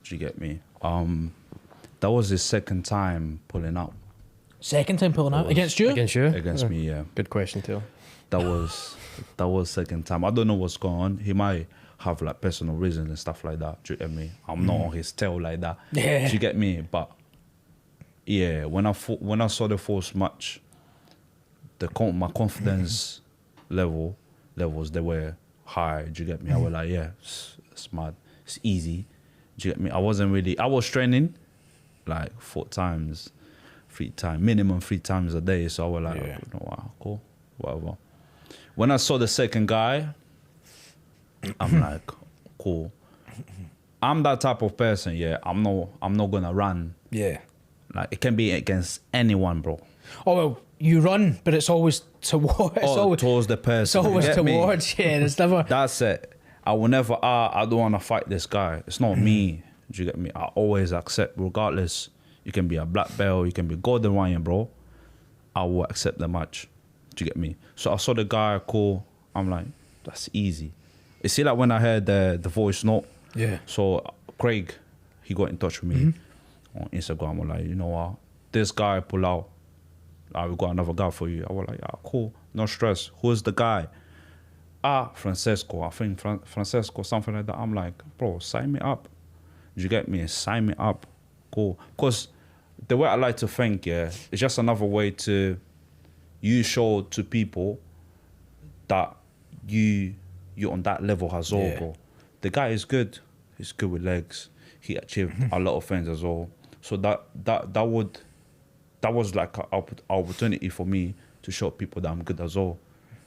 Do you get me? That was his second time pulling out.
Second time pulling out? Against you?
Against you?
Against me, yeah.
Good question, too.
That was second time. I don't know what's going on. He might have, like, personal reasons and stuff like that. Do you get me? I'm not on his tail like that.
Yeah.
Do you get me? But yeah, when I saw the first match, my confidence levels, they were high. Do you get me? I was like, yeah, it's mad. It's easy. Do you get me? I was training like minimum 3 times a day. So I was like, you know what, cool, whatever. When I saw the second guy, I'm like, cool. I'm that type of person, yeah. I'm not gonna run.
Yeah.
Like, it can be against anyone, bro.
Oh, well, you run, but it's always towards.
Towards the person.
It's always towards, yeah. It's never.
That's it. I will never. I don't want to fight this guy. It's not me. Do you get me? I always accept, regardless. You can be a black belt, you can be golden lion, bro. I will accept the match. Do you get me? So I saw the guy, cool. I'm like, that's easy. You see, like, when I heard the voice note.
Yeah.
So Craig, he got in touch with me on Instagram. We're like, you know what? This guy pull out. We got another guy for you. I was like, cool. No stress. Who's the guy? Francesco. I think Francesco, something like that. I'm like, bro, sign me up. Did you get me? Sign me up. Cool. Because the way I like to think, yeah, it's just another way to you show to people that you're on that level as well, bro. The guy is good. He's good with legs. He achieved a lot of things as well. So that was like an opportunity for me to show people that I'm good as well.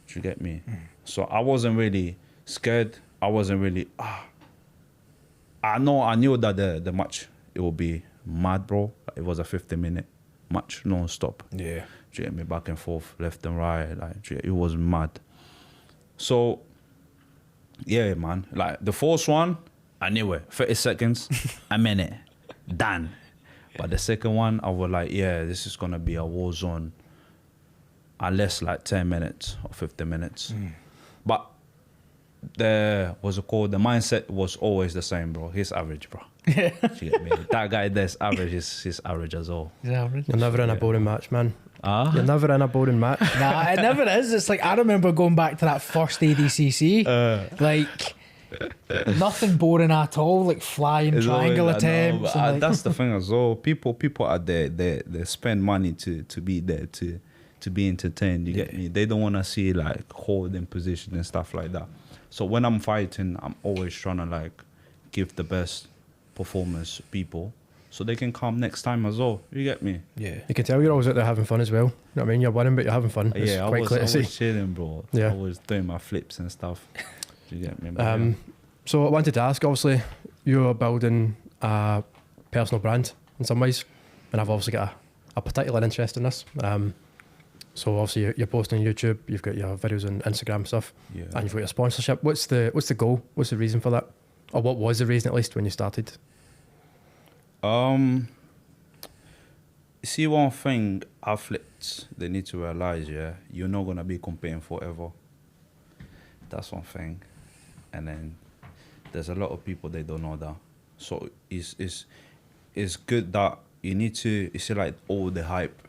Do you get me? So I wasn't really scared. I wasn't really. I knew that the match, it would be mad, bro. It was a 50-minute match, non-stop.
Yeah.
Do you get me? Back and forth, left and right. Like, it was mad. So, yeah, man. Like, the first one, I knew it. 30 seconds, a minute, done. But the second one, I was like, yeah, this is going to be a war zone. Unless, like, 10 minutes or 50 minutes. But the mindset was always the same, bro. He's average, bro. You get me? That guy that's average, he's average as well.
He's average.
You're never in a boring match, man.
You're
never in a boring match.
Nah, it never is. It's like, I remember going back to that first ADCC. Like, nothing boring at all. Like, flying
It's
triangle
always,
attempts.
no,
and like,
that's the thing as well. People are there. They spend money to be there, to be entertained. You get me? They don't want to see, like, holding position and stuff like that. So when I'm fighting, I'm always trying to, like, give the best performance to people so they can come next time as well. You get me?
yeah.
You can tell you're always out there having fun as well. You know what I mean? You're winning, but you're having fun. It's
I
quite clear to see.
was chilling, bro.
Yeah.
I was doing my flips and stuff. Do you get me? But
So I wanted to ask, obviously, you're building a personal brand in some ways, and I've obviously got a particular interest in this. So obviously you're posting on YouTube, you've got your videos on Instagram stuff,
Yeah.
and you've got your sponsorship. What's the goal? What's the reason for that? Or what was the reason, at least, when you started?
See, one thing athletes, they need to realize, yeah, you're not gonna be competing forever. That's one thing. And then there's a lot of people, they don't know that. So it's good that you need to, you see, like all the hype,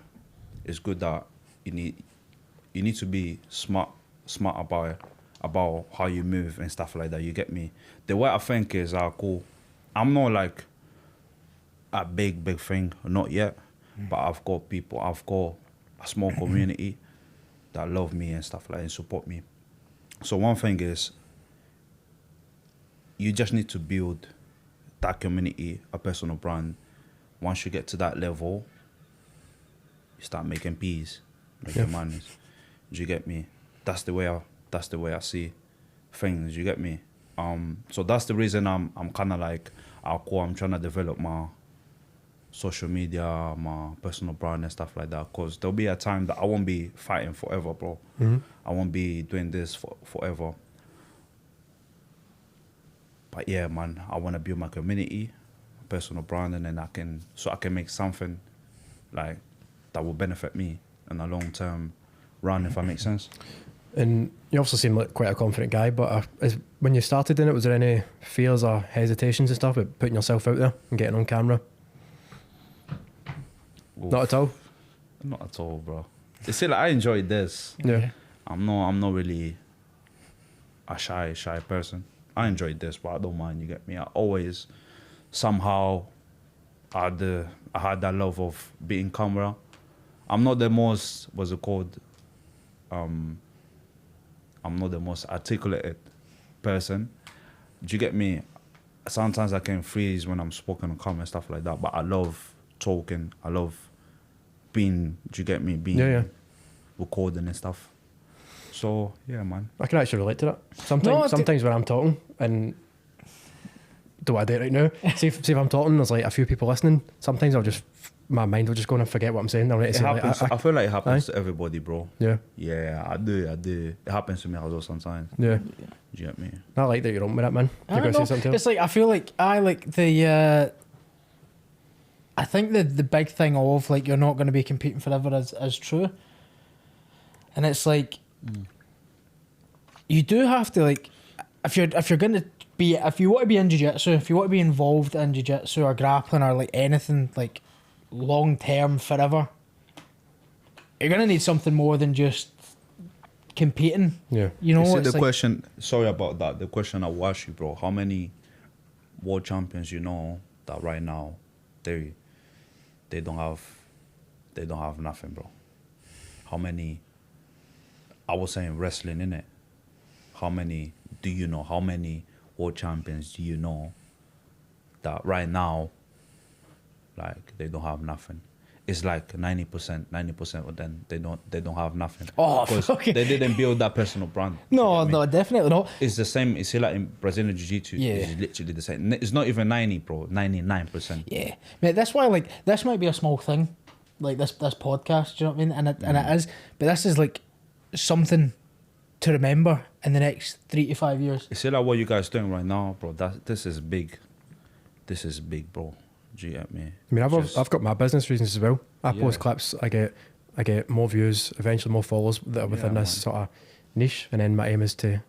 it's good that you need to be smart about it, about how you move and stuff like that. You get me? The way I think is, cool. I'm not like a big thing, not yet, but I've got a small community that love me and stuff like that and support me. So one thing is, you just need to build that community, a personal brand. Once you get to that level, you start making peas, making money. Do you get me? That's the way I see things. You get me? So that's the reason I'm kind of like, I'm trying to develop my social media, my personal brand and stuff like that. Because there'll be a time that I won't be fighting forever, bro.
Mm-hmm.
I won't be doing this forever. But yeah, man, I want to build my community, personal brand, and then I can make something like that will benefit me in a long-term run, if that makes sense.
And you also seem like quite a confident guy, but when you started in it, was there any fears or hesitations and stuff about putting yourself out there and getting on camera?
Oof.
Not at all?
Not at all, bro. You see, like, I enjoyed this.
Yeah.
I'm not really a shy person. I enjoyed this, but I don't mind, you get me? I always somehow I had that love of being camera. I'm not the most, what's it called? I'm not the most articulated person. Do you get me? Sometimes I can freeze when I'm speaking on camera and stuff like that, but I love talking. I love being, do you get me? Being recording and stuff. So, yeah, man.
I can actually relate to that. Sometimes when I'm talking, and do I do it right now? see if I'm talking, there's like a few people listening. Sometimes my mind will just go and forget what I'm saying. I'll need to say,
I feel like it happens to everybody, bro.
Yeah.
Yeah, I do. It happens to me as well sometimes.
Yeah.
Do you get me?
I like that you're on with that, man.
I
You're
don't
gonna
know.
say something else?
It's like, I feel like I like the I think the big thing of like you're not going to be competing forever is true. And it's like you do have to, like, if you want to be in jiu-jitsu, if you want to be involved in jiu-jitsu or grappling or like anything like long term forever, you're going to need something more than just competing.
Yeah.
You know,
You see,
it's
the
like,
question, sorry about that, the question I will ask you, bro, how many world champions you know that right now they don't have nothing, bro? How many, I was saying wrestling, innit? How many do you know? How many world champions do you know that right now, like, they don't have nothing? It's like 90% of them, they don't have nothing.
Oh,
because
okay.
they didn't build that personal brand.
no,
You get me?
no, definitely not.
It's the same. You see, like in Brazilian Jiu-Jitsu,
Yeah.
it's literally the same. It's not even 90, bro. 99%.
Yeah, mate. That's why, like, this might be a small thing, like this podcast. Do you know what I mean? And it is, but this is like something to remember in the next 3 to 5 years.
You see, like what you guys doing right now, bro. This is big. This is big, bro. Do you get me?
I mean, I've got my business reasons as well. I post
Yeah.
clips, I get more views, eventually more followers that are within
Yeah,
this
man.
sort of niche, and then my aim is to,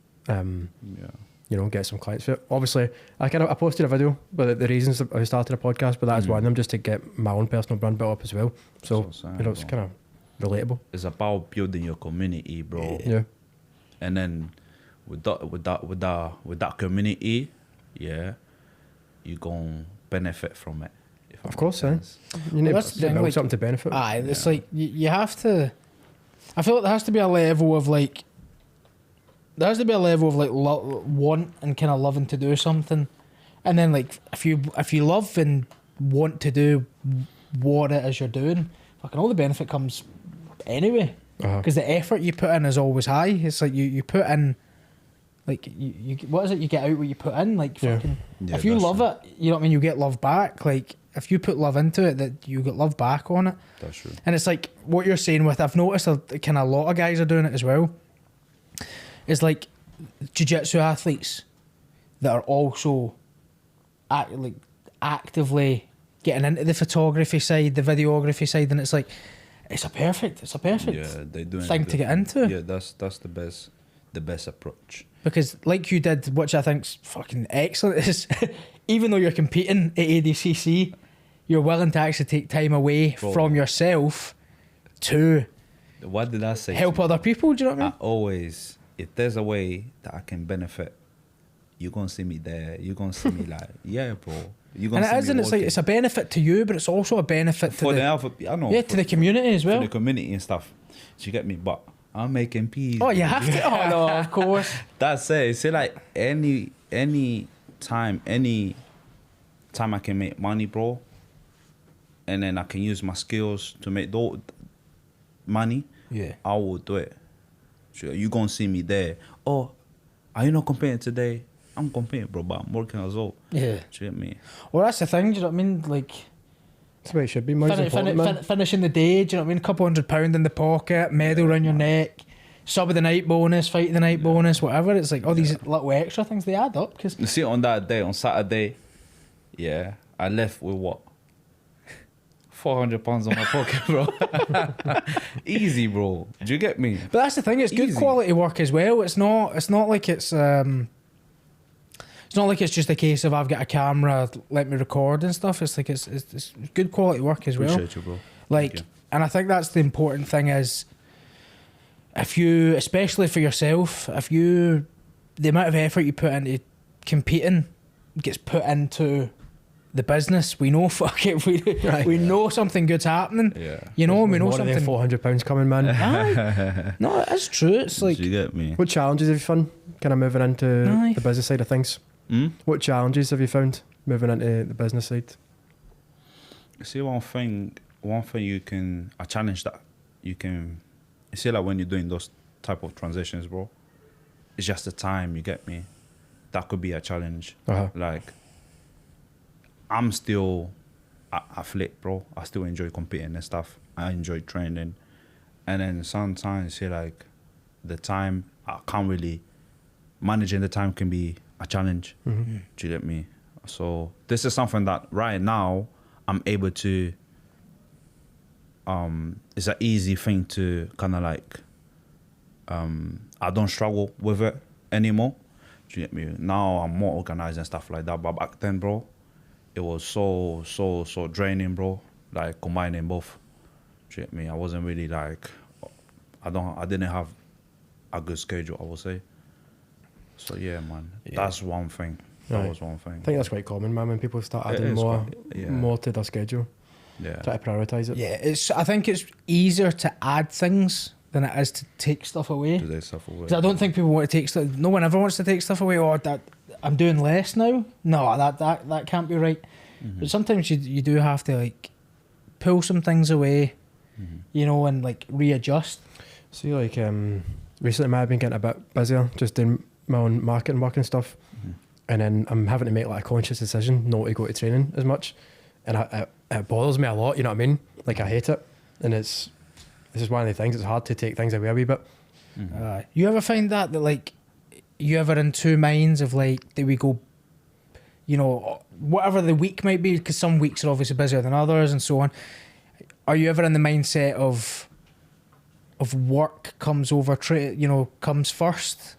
get some clients for it. Obviously, I posted a video with the reasons that I started a podcast, but that's one of them, just to get my own personal brand built up as well. So
So sad,
it's
bro.
kind of relatable.
It's about building your community, bro.
Yeah.
And then with that community, yeah, you gonna benefit from it. if that
Of course,
makes sense.
You need
that's the thing, like-
something to benefit.
Aye, it's like you have to. I feel like there has to be a level of like. There has to be a level of like want and kind of loving to do something, and then like if you love and want to do what it is you're doing, fucking all the benefit comes anyway. Because the effort you put in is always high. It's like you put in, like you what is it? You get out what you put in. Like
Yeah.
fucking.
Yeah,
If you
that's
love
true.
it, you know what I mean. You get love back. Like if you put love into it, that you get love back on it.
That's true.
And it's like what you're saying with, I've noticed kind of a lot of guys are doing it as well. It's like jiu-jitsu athletes that are also actively getting into the photography side, the videography side, and it's like it's a perfect
they do
thing to get into.
Yeah, that's the best approach.
Because like you did, which I think's fucking excellent, is even though you're competing at ADCC, you're willing to actually take time away from yourself to
What did I say?
help other people. Do you know what I mean?
I always, if there's a way that I can benefit, you're gonna see me there. You're gonna see me like, yeah, bro. You're gonna
And
see
it is,
me
and it's like
working.
it's a benefit to you, but it's also a benefit to
for the
the
alpha. I know.
yeah,
for,
to the community as
for
well.
the community and stuff. Do you get me? But I'm making peace.
Oh, you
bro.
have to. Oh no, of course.
That's it. See, like any time I can make money, bro, and then I can use my skills to make money,
Yeah.
I will do it. Sure, you gonna see me there. Oh, are you not competing today? I'm competing, bro, but I'm working as well.
Yeah.
Do you get me?
Well, that's the thing. Do you know what I mean? Like
That's the way it should be. Money's important, man.
finishing the day. Do you know what I mean? A couple £100 in the pocket, medal around your neck, sub of the night bonus, fight of the night bonus, whatever. It's like all these little extra things, they add up. Cause
You see, on that day, on Saturday, yeah, I left with what? £400 on my pocket, bro. Easy, bro. Do you get me?
But that's the thing. It's good
Easy.
quality work as well. It's not like it's not like it's just a case of I've got a camera, let me record and stuff. It's like it's good quality work as well.
Appreciate you, bro.
Like,
Thank you.
and I think that's the important thing is, if you, especially for yourself, the amount of effort you put into competing gets put into the business, we know fuck it, we know something good's happening.
Yeah.
You know, we know
More of them
something.
£400 coming, man.
Aye. No, it's true. It's like,
Do you get me?
What challenges have you found kind of moving into
Aye.
the business side of things? What challenges have you found moving into the business side?
See, one thing a challenge that you can, you see, like when you're doing those type of transitions, bro, it's just the time, you get me? That could be a challenge.
Uh-huh.
Like, I'm still athlete, bro. I still enjoy competing and stuff. I enjoy training. And then sometimes, see, like, the time, I can't really, managing the time can be a challenge.
Mm-hmm.
Do you get me? So this is something that right now I'm able to, it's an easy thing to kind of like, I don't struggle with it anymore. Do you get me? Now I'm more organized and stuff like that. But back then, bro, it was so draining, bro. Like combining both. Do you get me? I wasn't really like, I didn't have a good schedule, I would say. So yeah, man, that's one thing. That
Right.
was one thing.
I think that's quite common, man, when people start
It
adding
is
more
quite- yeah.
more to their schedule.
Yeah.
Try to prioritise it.
yeah, I think it's easier to add things than it is to take stuff away.
Do they suffer with?
'Cause I don't think people want to take stuff. No one ever wants to take stuff away. Or that I'm doing less now. No, that can't be right.
Mm-hmm.
But sometimes you do have to like pull some things away,
Mm-hmm.
you know, and like readjust.
See, like recently, I've been getting a bit busier, just doing my own marketing work and stuff, and then I'm having to make like a conscious decision not to go to training as much, and it bothers me a lot. You know what I mean? Like I hate it, and it's just one of the things. It's hard to take things away a wee bit.
You ever find that like you ever in two minds of like, do we go, you know, whatever the week might be, because some weeks are obviously busier than others and so on. Are you ever in the mindset of work comes over comes first?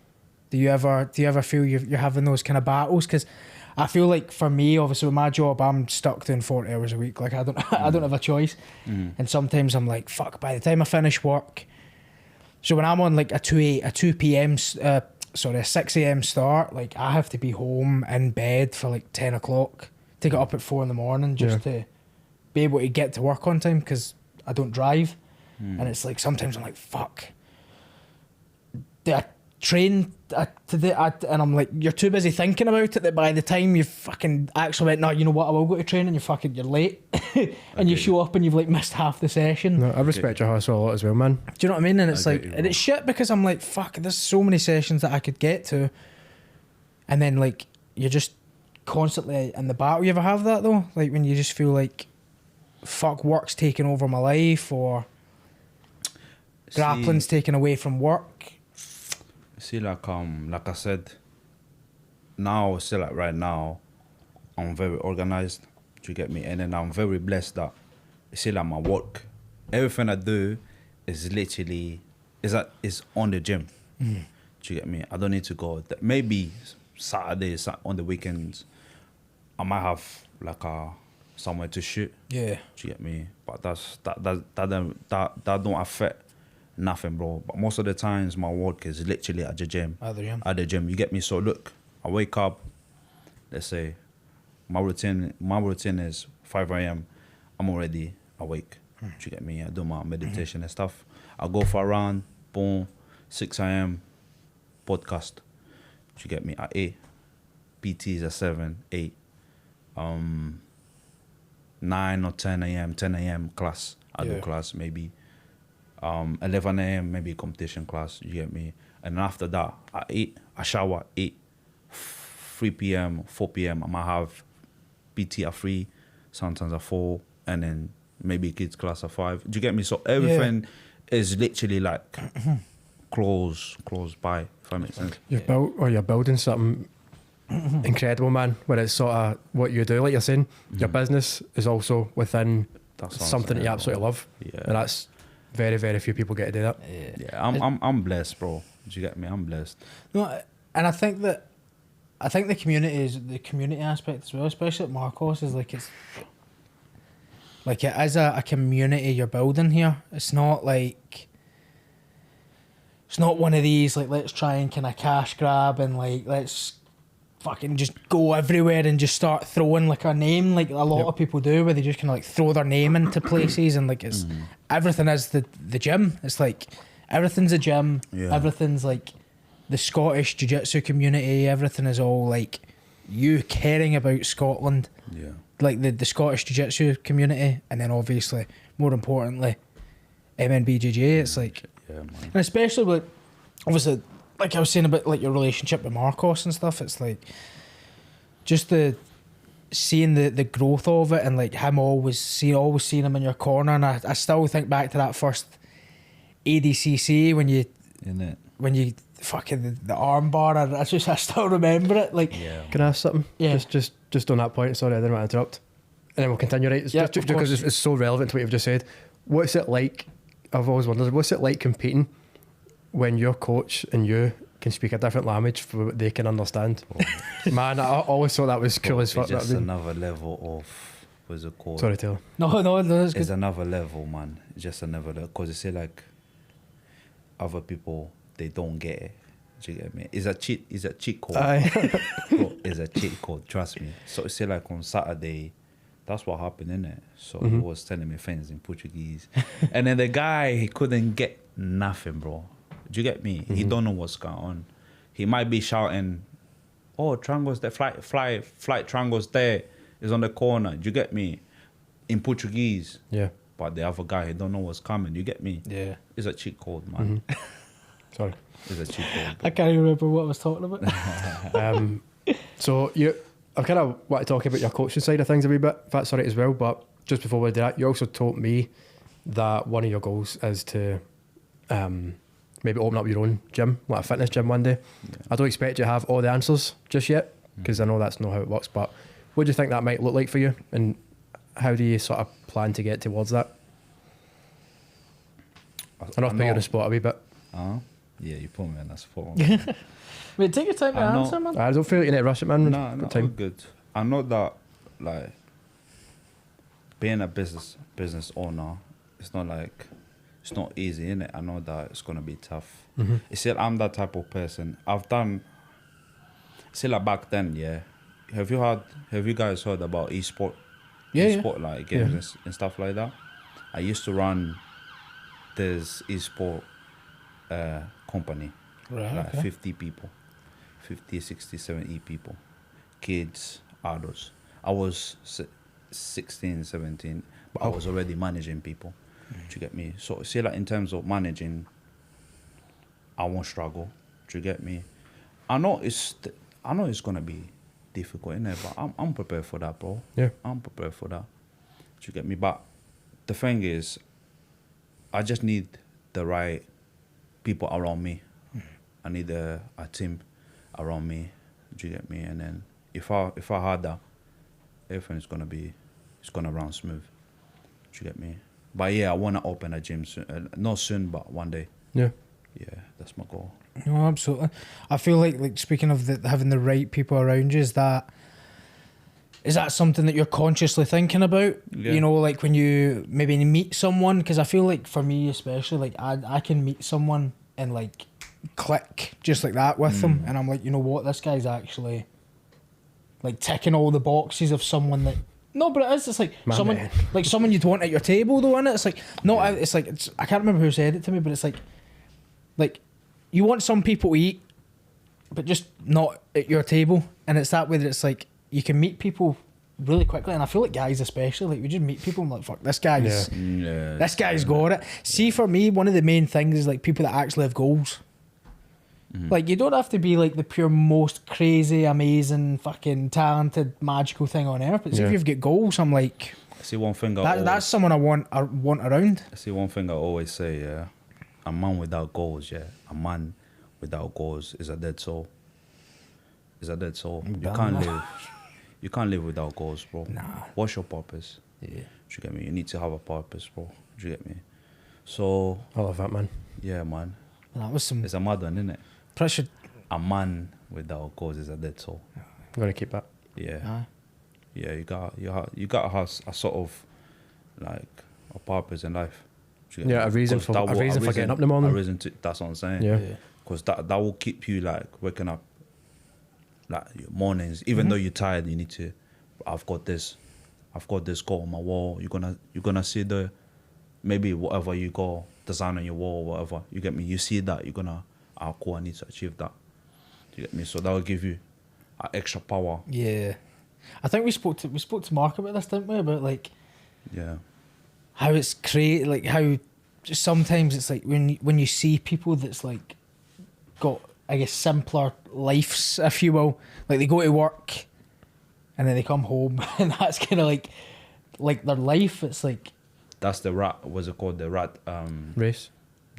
Do you ever feel you're having those kind of battles? Because I feel like for me, obviously with my job, I'm stuck doing 40 hours a week. Like I don't have a choice. And sometimes I'm like, fuck, by the time I finish work. So when I'm on like a 2 p.m. A 6 a.m. start, like I have to be home in bed for like 10 o'clock to get up at 4 a.m. just to be able to get to work on time, because I don't drive. And it's like sometimes I'm like, fuck, do I train and I'm like, you're too busy thinking about it that by the time you fucking actually went, no, you know what, I will go to training, you're late. And you show up and you've like missed half the session.
No, I respect your hustle a lot as well, man.
Do you know what I mean? And it's
I
like,
get you,
and
bro.
it's shit because I'm like, fuck, there's so many sessions that I could get to, and then like you're just constantly in the battle. You ever have that though? Like when you just feel like, fuck, work's taking over my life, or grappling's taken away from work.
See, like I said, now, still like right now, I'm very organized. Do you get me? And then I'm very blessed that, see, like my work, everything I do is literally is on the gym. Do you get me? I don't need to go. Maybe Saturdays on the weekends, I might have like somewhere to shoot.
Yeah.
Do you get me? But that don't affect nothing, bro. But most of the times, my work is literally at the gym.
At the gym.
At the gym. You get me? So look, I wake up. Let's say my routine is 5 a.m. I'm already awake. Do you get me? I do my meditation and stuff. I go for a run. Boom. 6 a.m. podcast. Do you get me? At 8. PTs at 7, 8. 9 or 10 a.m. 10 a.m. class. I do class maybe. 11 a.m. maybe competition class. You get me? And after that, at 8, I shower at 8. 3 p.m., 4 p.m. I might have PT at 3, sometimes at 4, and then maybe kids class at 5. Do you get me? So everything is literally like close by, if that makes sense.
You're building something incredible, man, where it's sort of what you do, like you're saying. Your business is also within something that you absolutely love.
Yeah.
And that's very, very few people get to do that.
Yeah, I'm blessed, bro. Do you get me? I'm blessed.
No, and I think the community aspect as well, especially at Marcos, is like it is a community you're building here. It's not one of these like let's try and kind of cash grab and like let's fucking just go everywhere and just start throwing like a name like a lot of people do, where they just kind of like throw their name into places, and like it's everything is the gym. It's like everything's a gym. Everything's like the Scottish jiu-jitsu community. Everything is all like you caring about Scotland, like the Scottish jiu-jitsu community, and then obviously more importantly BJJ. It's like, and especially with obviously like I was saying about like your relationship with Marcos and stuff, it's like just seeing the growth of it, and like him always seeing him in your corner. And I still think back to that first ADCC when you fucking the arm bar. I still remember it. Like,
can I ask something?
Yeah.
Just on that point. Sorry, I didn't want to interrupt. And then we'll continue. Right? Just because it's so relevant to what you've just said. What's it like? I've always wondered. What's it like competing when your coach and you can speak a different language for what they can understand? Man, I always thought that was cool as fuck.
It's just another level of, what's it called?
Sorry, Taylor.
No, that's good.
It's another level, man. It's just another level. Because you say like, other people, they don't get it. Do you get me? It's a cheat code. Bro, it's a cheat code, trust me. So you say like on Saturday, that's what happened, innit? So he was telling me things in Portuguese. And then the guy, he couldn't get nothing, bro. Do you get me? He don't know what's going on. He might be shouting, oh, triangle's there, flight triangle's there, is on the corner. Do you get me? In Portuguese.
Yeah.
But the other guy, he don't know what's coming. You get me?
Yeah.
It's a cheat code, man.
Sorry.
It's a cheat code.
I can't even remember what I was talking about.
So I kind of want to talk about your coaching side of things a wee bit, if that's all right as well. But just before we do that, you also told me that one of your goals is to maybe open up your own gym, like a fitness gym one day. Yeah. I don't expect you to have all the answers just yet, because I know that's not how it works. But what do you think that might look like for you, and how do you sort of plan to get towards that? I know I've put you on the spot a wee bit.
Yeah, you put me on that spot.
Wait, take your time to answer, man.
I don't feel like you need to rush it, man.
No, all good. I know that, like, being a business owner, it's not easy, innit? I know that it's gonna be tough. You see, I'm that type of person. Like back then, yeah. Have you guys heard about esport? Esport, like games and stuff like that. I used to run this esport company,
right?
50 people, 50, 60, 70 people, kids, adults. I was 16, 17, but I was already managing people. Do you get me? So see, like in terms of managing, I won't struggle. Do you get me? I know it's gonna be difficult, innit? But I'm prepared for that, bro.
Yeah.
I'm prepared for that. Do you get me? But the thing is, I just need the right people around me. I need a team around me. Do you get me? And then if I had that, everything's gonna run smooth. Do you get me? But yeah, I wanna open a gym soon. Not soon, but one day.
Yeah.
Yeah, that's my goal.
No, absolutely. I feel like speaking of having the right people around you, is that something that you're consciously thinking about?
Yeah.
You know, like when you maybe meet someone, because I feel like for me especially, like I can meet someone and like click just like that with them, and I'm like, you know what, this guy's actually like ticking all the boxes of someone that. No, but it is. It's like
My
someone,
man.
like someone you'd want at your table, though, innit? It's like not. It's like I can't remember who said it to me, but it's like you want some people to eat, but just not at your table, and it's that way that it's like you can meet people really quickly, and I feel like guys especially, like we just meet people and like, fuck, this guy's
Yeah.
this guy's got it. See, for me, one of the main things is like people that actually have goals. Like, you don't have to be like the pure most crazy, amazing, fucking talented, magical thing on earth. But see, if you've got goals, I'm like,
See one thing
that's someone I want around.
See one thing I always say, yeah. A man without goals, yeah. A man without goals is a dead soul. Is a dead soul. You can't live. You can't live without goals, bro.
Nah.
What's your purpose?
Yeah.
Do you get me? You need to have a purpose, bro. Do you get me? So
I love that, man.
yeah, man.
And that was some
It's a mad one, isn't it?
pressure.
A man without goals is a dead soul.
I'm gonna keep that.
Yeah.
Aye.
Yeah, you got to have a sort of like a purpose in life. Do you get
Yeah,
me?
a reason
'Cause
for
that will-
getting up in the morning.
A reason to, that's what I'm saying.
Yeah.
Because that will keep you like waking up like your mornings, even though you're tired. You need to. I've got this goal on my wall. You're gonna see the maybe whatever you go design on your wall or whatever. You get me? You see that you're gonna. Cool. I need to achieve that. Do you get me? So that will give you extra power.
Yeah. I think we spoke to Mark about this, didn't we? About like
Yeah.
how it's crazy, like how just sometimes it's like when you see people that's like got, I guess, simpler lives, if you will. Like they go to work and then they come home and that's kind of like their life. It's like
That's the rat. What's it called? The rat.
Race.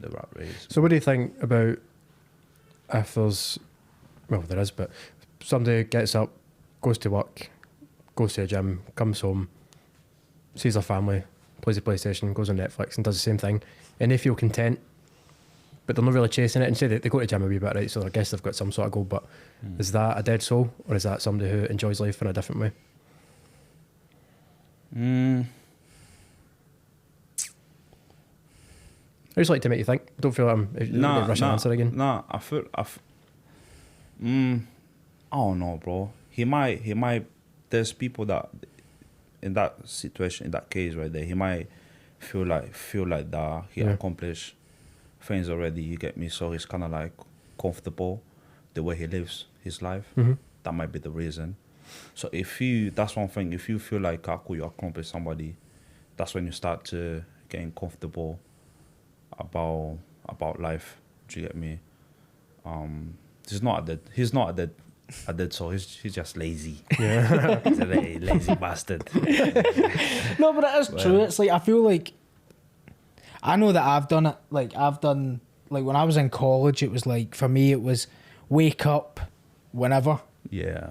The rat race.
So what do you think about if there's, well, there is, but somebody gets up, goes to work, goes to a gym, comes home, sees their family, plays the PlayStation, goes on Netflix and does the same thing, and they feel content, but they're not really chasing it, and say they go to gym a wee bit, right, so I guess they've got some sort of goal, but is that a dead soul, or is that somebody who enjoys life in a different way? I just like to make you think. Don't feel I'm rushing an answer again.
Nah, I don't know, bro. He might. There's people that in that situation, in that case right there, he might feel like that he accomplished things already. You get me? So he's kind of like comfortable the way he lives his life. That might be the reason. So that's one thing. If you feel like you accomplish somebody, that's when you start to getting comfortable about life. Do you get me? He's not a dead soul. He's just lazy.
Yeah.
He's a lazy bastard.
no, but it is true. It's like I feel like I know that I've done it. Like I've done like when I was in college. It was like for me, it was wake up whenever.
Yeah.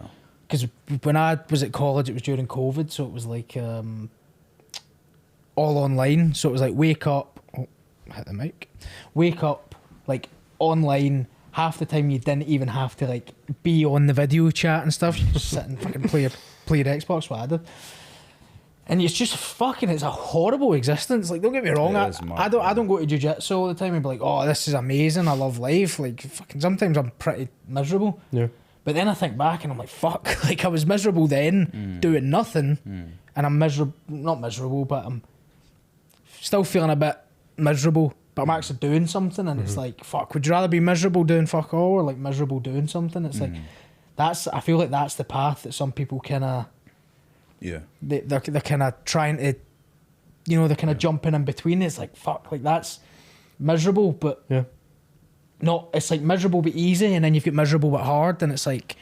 Because when I was at college, it was during COVID, so it was like all online. So it was like wake up, hit the mic, wake up, like online. Half the time you didn't even have to like be on the video chat and stuff. You just sit and fucking play your Xbox, what I did. And it's just fucking, it's a horrible existence. Like, don't get me wrong, I don't go to jiu-jitsu all the time and be like, oh, this is amazing, I love life. Like, fucking sometimes I'm pretty miserable.
Yeah.
But then I think back and I'm like, fuck, like I was miserable then, doing nothing, and I'm not miserable, but I'm still feeling a bit miserable, but I'm actually doing something, and it's like, fuck, would you rather be miserable doing fuck all or like miserable doing something? It's like, I feel like that's the path that some people kind of, they're kind of trying to, you know, they're kind of jumping in between. It's like, fuck, like that's miserable, but not, it's like miserable but easy, and then you've got miserable but hard, and it's like,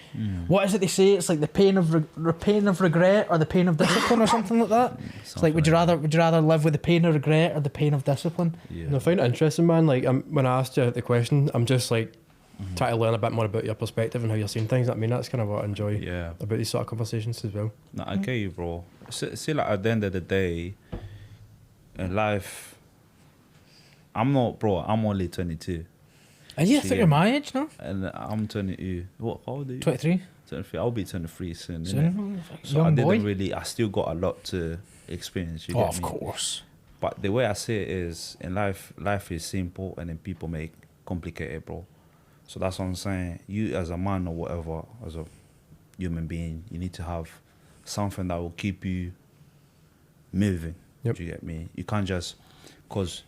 what is it they say? It's like the pain of pain of regret or the pain of discipline or something like that. It's like, would you rather live with the pain of regret or the pain of discipline?
Yeah.
And I find it interesting, man. Like when I asked you the question, I'm just like trying to learn a bit more about your perspective and how you're seeing things. I mean, that's kind of what I enjoy about these sort of conversations as well.
No, I get you, bro. See, like at the end of the day, in life, I'm only 22.
And you think you're my age now?
And I'm 22. What, how old are you?
23.
23. I'll be 23 soon. So
Young boy.
I still got a lot to experience. You
Oh,
get
of
me?
course.
But the way I see it is, in life is simple and then people make complicated, bro. So that's what I'm saying. You as a man or whatever, as a human being, you need to have something that will keep you moving.
Yep.
Do you get me? You can't just, because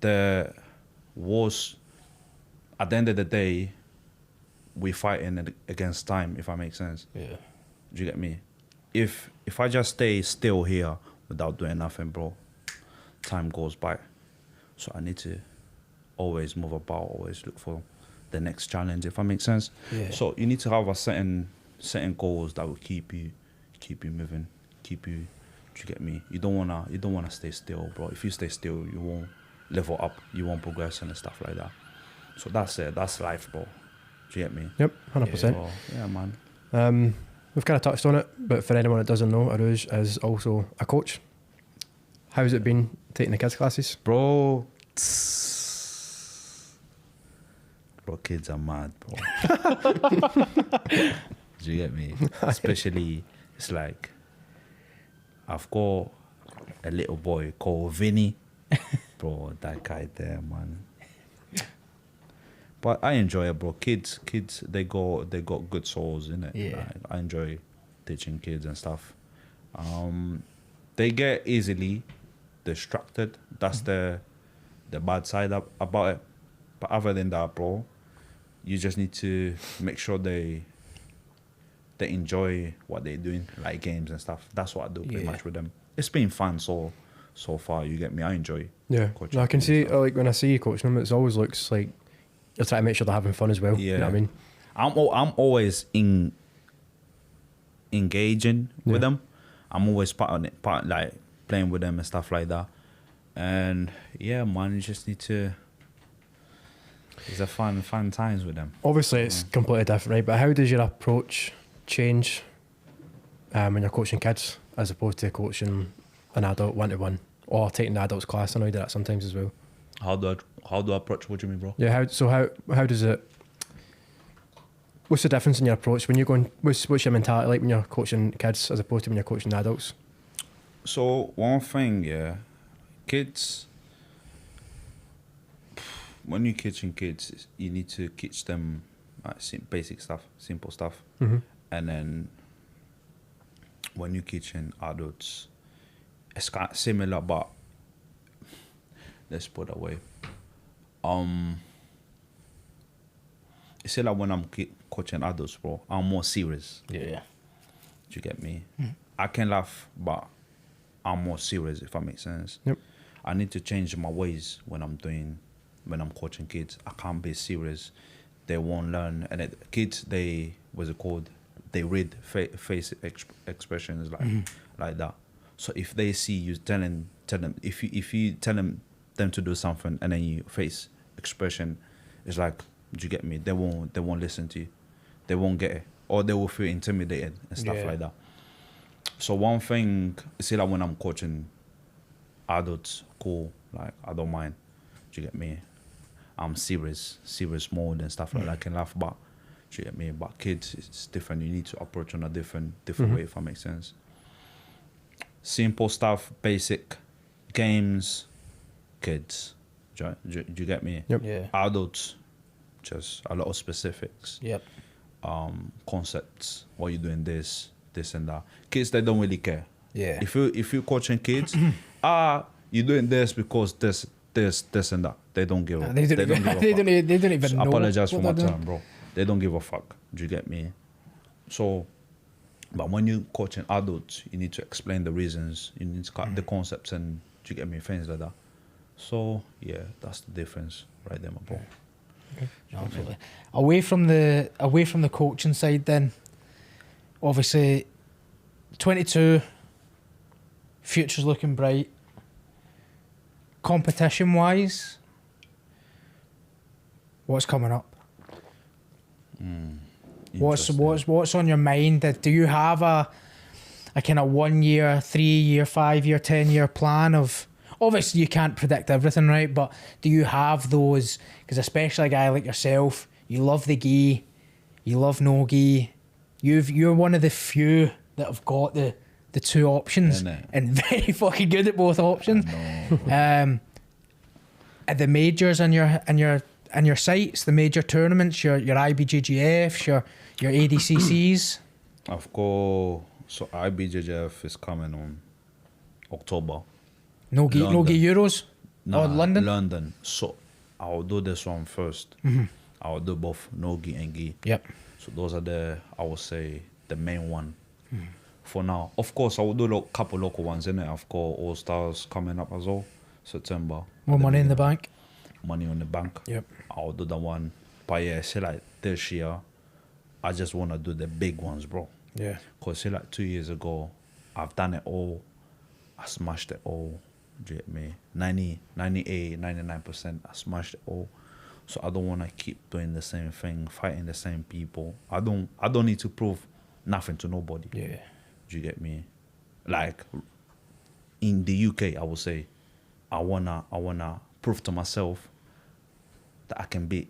the wars, at the end of the day, we're fighting against time, if that makes sense.
Yeah.
Do you get me? If I just stay still here without doing nothing, bro, time goes by. So I need to always move about, always look for the next challenge, if that makes sense.
Yeah.
So you need to have a certain goals that will keep you moving, keep you. Do you get me? You don't wanna stay still, bro. If you stay still, you won't level up, you won't progress and stuff like that. So that's it. That's life, bro. Do you get me?
Yep, 100%.
So, yeah, man.
We've kind of touched on it, but for anyone that doesn't know, Araujo is also a coach. How's it been taking the kids' classes?
Bro, kids are mad, bro. Do you get me? Especially, it's like, I've got a little boy called Vinny. Bro, that guy there, man. But I enjoy it, bro. Kids, they got good souls in it.
Yeah.
Like, I enjoy teaching kids and stuff. They get easily distracted. That's the bad side about it. But other than that, bro, you just need to make sure they enjoy what they're doing, like games and stuff. That's what I do pretty much with them. It's been fun so far. You get me? I enjoy.
Yeah,
coaching
no, I can
kids
see
and stuff.
like when I see you coaching them, it always looks like you're trying to make sure they're having fun as well.
Yeah.
You know what I mean?
I'm always engaging with them. I'm always part like playing with them and stuff like that. And yeah, man, you just need to. It's a fun times with them.
Obviously, it's completely different, right? But how does your approach change when you're coaching kids as opposed to coaching an adult 1-to-1 or taking the adults class? I know you do that sometimes as well.
How do I approach? What do you mean, bro?
Yeah. How does it? What's the difference in your approach when you're going? What's your mentality like when you're coaching kids as opposed to when you're coaching adults?
So one thing, yeah, kids. When you're teaching kids, you need to teach them like basic stuff, simple stuff, and then when you're teaching adults, it's kind of similar, but let's put it away. It's like when I'm coaching adults, bro, I'm more serious.
Yeah.
Do you get me? I can laugh, but I'm more serious, if that makes sense.
Yep.
I need to change my ways when I'm coaching kids. I can't be serious. They won't learn. And kids, they read face expressions like that. So if they see you tell them if you tell them to do something and then you face expression, it's like, do you get me? They won't listen to you. They won't get it, or they will feel intimidated and stuff like that. So one thing, see, like when I'm coaching adults, cool, like I don't mind. Do you get me? I'm serious mode and stuff like that. I can laugh, but do you get me? But kids, it's different. You need to approach on a different way, if that makes sense. Simple stuff, basic games, kids. Do you get me?
Yep.
Yeah.
Adults, just a lot of specifics.
Yep.
Concepts. Why you doing this and that. Kids, they don't really care.
Yeah.
If you're coaching kids, you're doing this because this and that. They don't give a.
They don't even
So
know.
apologize for
what
my
they're
term, bro. They don't give a fuck. Do you get me? So, but when you're coaching adults, you need to explain the reasons. You need to cut the concepts and, do you get me? Things like that. So yeah, that's the difference right there, my bro.
No, absolutely. Away from the coaching side, then obviously 22, future's looking bright. Competition wise, what's coming up? What's on your mind? Do you have a kind of 1 year, 3 year, 5 year, 10-year plan of? Obviously, you can't predict everything, right? But do you have those? Because especially a guy like yourself, you love the gi, you love no gi. You're one of the few that have got the two options and very fucking good at both options. At the majors and your sites, the major tournaments, your IBJJFs, your ADCCs.
I've got so IBJJF is coming on October.
No gi Euros?
Nah,
or London?
London. So I'll do this one first. I'll do both no gi and gi.
Yep.
So those are I would say, the main one for now. Of course, I will do a couple local ones in it. I've got All Stars coming up as well, September.
More money in the bank?
Money on the bank.
Yep.
I'll do the one. But yeah, see like this year, I just want to do the big ones, bro.
Yeah.
Because see like 2 years ago, I've done it all. I smashed it all. Do you get me? 90, 98, 99%, I smashed it all. So I don't want to keep doing the same thing, fighting the same people. I don't need to prove nothing to nobody.
Yeah.
Do you get me? Like in the UK, I would say, I wanna prove to myself that I can beat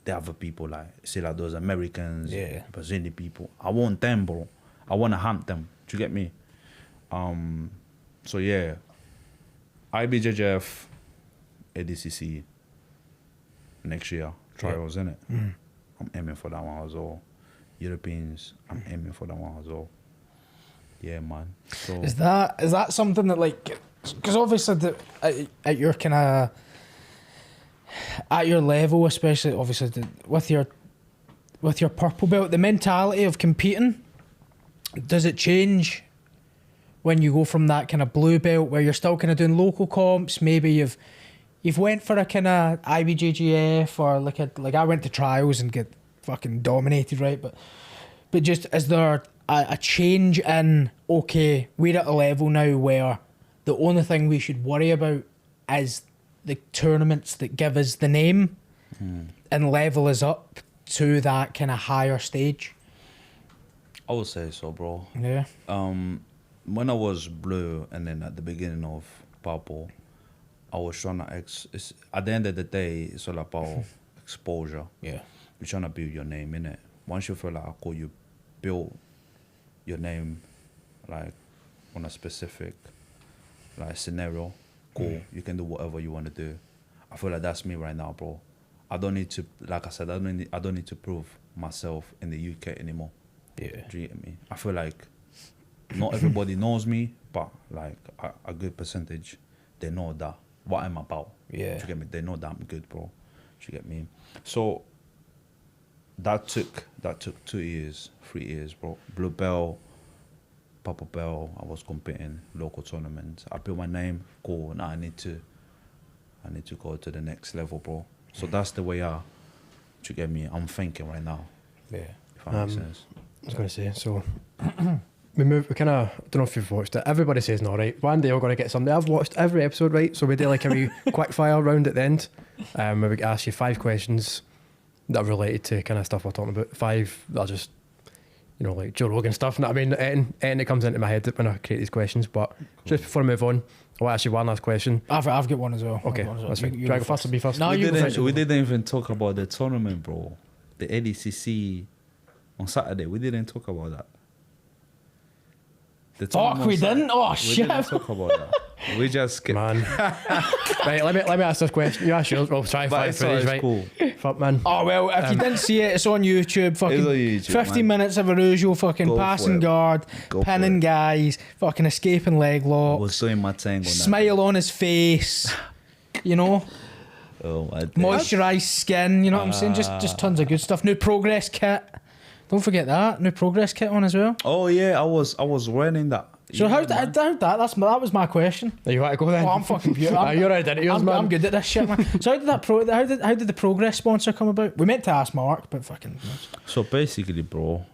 the other people, like say like those Americans, Brazilian people. I want them, bro. I wanna hunt them. Do you get me? So yeah, IBJJF, ADCC next year trials, innit? I'm aiming for that one as well. Europeans, I'm aiming for that one as well. Yeah, man. So
is that something that, like, because obviously at your kind of at your level, especially obviously with your purple belt, the mentality of competing, does it change when you go from that kind of blue belt where you're still kind of doing local comps? Maybe you've went for a kind of IBJJF or like I went to trials and get fucking dominated, right? But just, is there a change in, okay, we're at a level now where the only thing we should worry about is the tournaments that give us the name and level us up to that kind of higher stage?
I would say so, bro.
Yeah.
When I was blue and then at the beginning of purple, I was trying to at the end of the day, it's all about exposure.
Yeah.
You're trying to build your name, innit? Once you feel like, cool, you build your name like on a specific like scenario, cool, you can do whatever you want to do. I feel like that's me right now, bro. I don't need to, like I said, I don't need to prove myself in the UK anymore.
Yeah.
Do you get me? I feel like not everybody knows me, but like a good percentage, they know that what I'm about.
Yeah.
Do you get me? They know that I'm good, bro. Do you get me? So that took 2 years, 3 years, bro. Blue belt, purple belt. I was competing local tournaments. I built my name. Cool. Now I need to go to the next level, bro. So that's the way do you get me? I'm thinking right now.
Yeah.
If that makes sense.
I was going to say, so we kind of, I don't know if you've watched it. Everybody says no, right? One day we're going to get something. I've watched every episode, right? So we do like a wee quick fire round at the end, where we ask you 5 questions that are related to kind of stuff we're talking about. 5 that are just, you know, like Joe Rogan stuff. And I mean, anything that comes into my head when I create these questions. But just before I move on, I want to ask you one last question.
I've got one as well.
Okay, that's fine. Do I go first or be first?
No,
we didn't even talk about the tournament, bro. The ADCC on Saturday. We didn't talk about that.
Fuck, we didn't? Oh,
we
shit.
didn't talk about that. We just skipped.
Man. Right, let me ask this question. You ask yours, we'll try and
But
find
it's
footage, right?
cool.
Fuck, man.
Oh, well, if you didn't see it, it's on YouTube. Fucking
It's on YouTube,
50
man.
minutes of Araujo fucking
Go for
passing
it.
guard,
Go for
pinning
it.
guys, fucking escaping leg
I
locks,
was doing my thing on that.
smile on his face, you know,
Oh, my days.
moisturised skin, you know what I'm saying? Just tons of good stuff. New progress kit. Don't forget that. New progress kit on as well.
Oh yeah, I was wearing that.
So
Yeah,
how'd that? That was my question.
You want to go then?
Oh, I'm fucking beautiful.
You're identity, man.
I'm good at this shit, man. So how did the Progress sponsor come about? We meant to ask Mark, but fucking.
So basically, bro,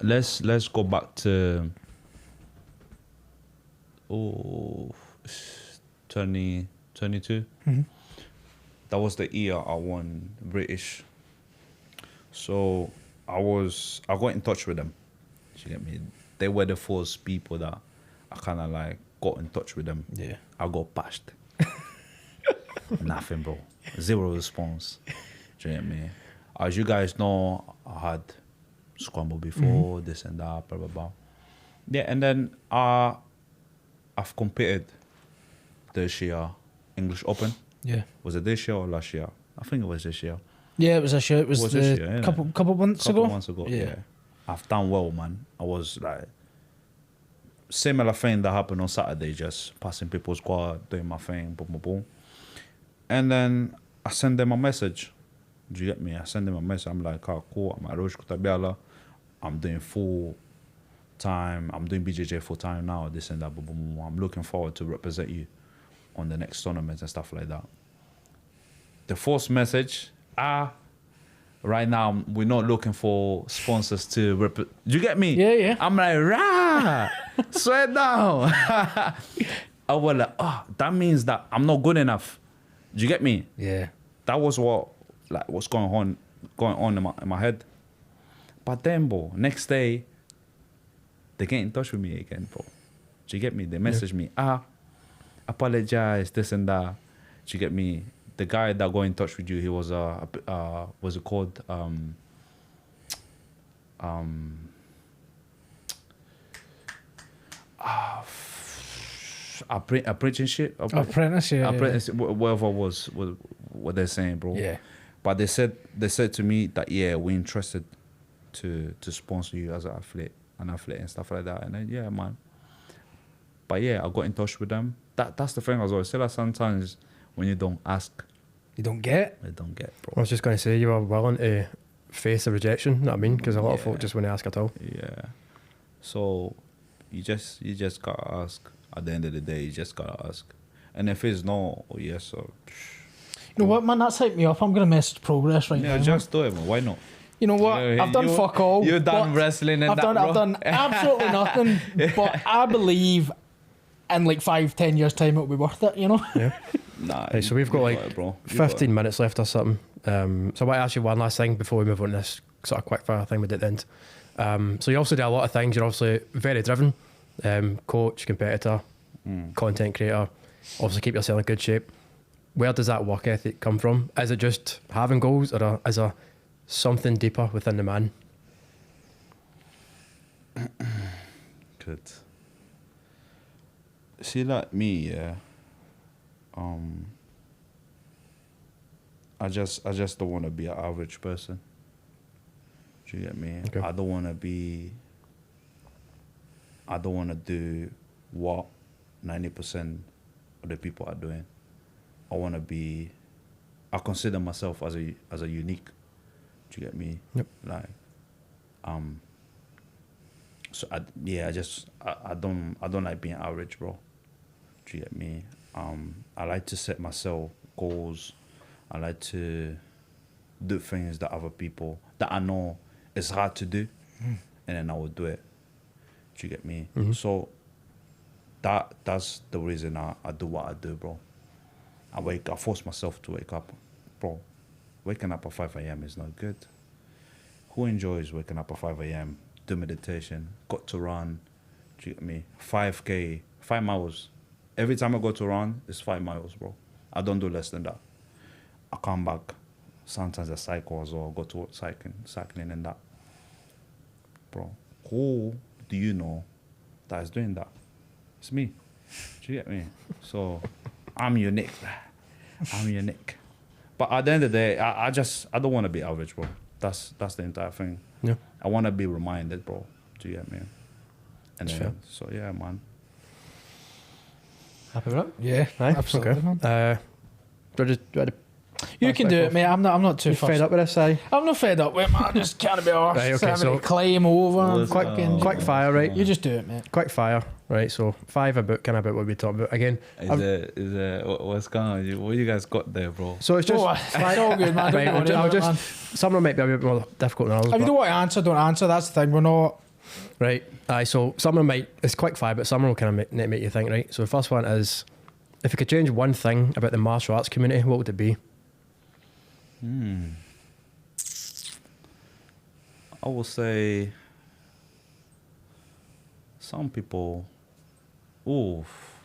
let's go back to 2022.
Mm-hmm.
That was the year I won British. So I got in touch with them. You get me? They were the first people that I kind of like got in touch with them.
Yeah.
I got bashed. Nothing, bro. Zero response. Do you get me? As you guys know, I had scramble before, this and that, blah, blah, blah. Yeah, and then I've competed this year, English Open.
Yeah.
Was it this year or last year? I think it was this year.
Yeah, it was a show. It was
Was
the
this year, innit?
couple months
Couple
ago.
months ago,
Yeah.
yeah. I've done well, man. I was like, similar thing that happened on Saturday, just passing people's squad, doing my thing, boom, boom, boom. And then I send them a message. Do you get me? I send them a message. I'm like, oh, cool. I'm at Araujo, Cutabiala. I'm doing full time. I'm doing BJJ full time now, this and that, boom, boom, boom. I'm looking forward to represent you on the next tournaments and stuff like that. The first message, right now, we're not looking for sponsors to do you get me?
Yeah, yeah.
I'm like, rah, swear down. I was like, that means that I'm not good enough. Do you get me?
Yeah.
That was what's going on in my head. But then, bro, next day, they get in touch with me again, bro. Do you get me? They message me, apologize, this and that. Do you get me? The guy that got in touch with you, he was what's it called? Apprenticeship,
Apprentice, yeah.
apprentice, whatever was what they're saying, bro.
Yeah.
But they said to me that we're interested to sponsor you as an athlete and stuff like that. And then yeah, man. But yeah, I got in touch with them. That's the thing as well. So that sometimes when you don't ask,
You don't get.
you don't get, bro.
I was just going to say, you were willing to face the rejection, you know what I mean? Because a lot of
Yeah.
folk just wouldn't ask at all.
Yeah. So you just gotta ask. At the end of the day, you just gotta ask. And if it's no or yes or
You know what, man? That's hyped me up. I'm gonna message Progress right now.
yeah, just do it, man. Why not?
You know what?
Yeah,
I've done fuck all.
You've done
but
wrestling and
I've
that,
done.
bro.
I've done absolutely nothing. But I believe in like 5-10 years time it'll be worth it. You know.
Yeah.
Nah.
Hey, so we've got
you
like
it, bro. You got
15 minutes left or something. So I want to ask you one last thing before we move on to this sort of quick fire thing we did at the end. So you also do a lot of things. You're obviously very driven, coach, competitor, content creator. Obviously keep yourself in good shape. Where does that work ethic come from? Is it just having goals, or is there something deeper within the man?
Good. See, like me, yeah. I just don't want to be an average person. Do you get me?
Okay.
I don't want to do what 90% of the people are doing. I consider myself as a unique. Do you get me?
Yep.
Like, so I don't like being average, bro. Do you get me? I like to set myself goals. I like to do things that other people that I know it's hard to do, and then I will do it. Do you get me?
Mhm.
So that's the reason I do what I do, bro. I force myself to wake up, bro. Waking up at 5 a.m. is not good. Who enjoys waking up at 5 a.m., do meditation, got to run, do you get me? 5K, 5 miles. Every time I go to run, it's 5 miles, bro. I don't do less than that. I come back. Sometimes I cycle as well, go to work cycling and that. Bro, who do you know that is doing that? It's me. Do you get me? So I'm unique. I'm unique. But at the end of the day, I don't want to be average, bro. That's the entire thing.
Yeah.
I want to be reminded, bro. Do you get me? And
That's
then,
fair.
so yeah, man.
Happy with that?
Yeah.
Aye,
Absolutely.
okay.
Man.
Do I
You can do it, mate. I'm not too
You fed
fussed.
up with this, aye?
I'm not fed up with it, man. I just can't be arsed.
Right, okay,
Having
so-
to climb over.
What's-
Fucking,
Quick fire, right?
you just do it, mate.
Quick fire, right? So 5 about what we talked about again.
What you guys got there, bro?
So it's just
It's all good, man. Don't
Right,
worry
I'll
about it, man.
just some of them might be a bit more difficult than others.
If you
but-
don't want to answer, don't answer. That's the thing. We're not.
Right. Aye, so some of them might, it's quick fire, but some of them will kind of make you think, right? So the first one is, if you could change one thing about the martial arts community, what would it be?
I will say some people. Oof.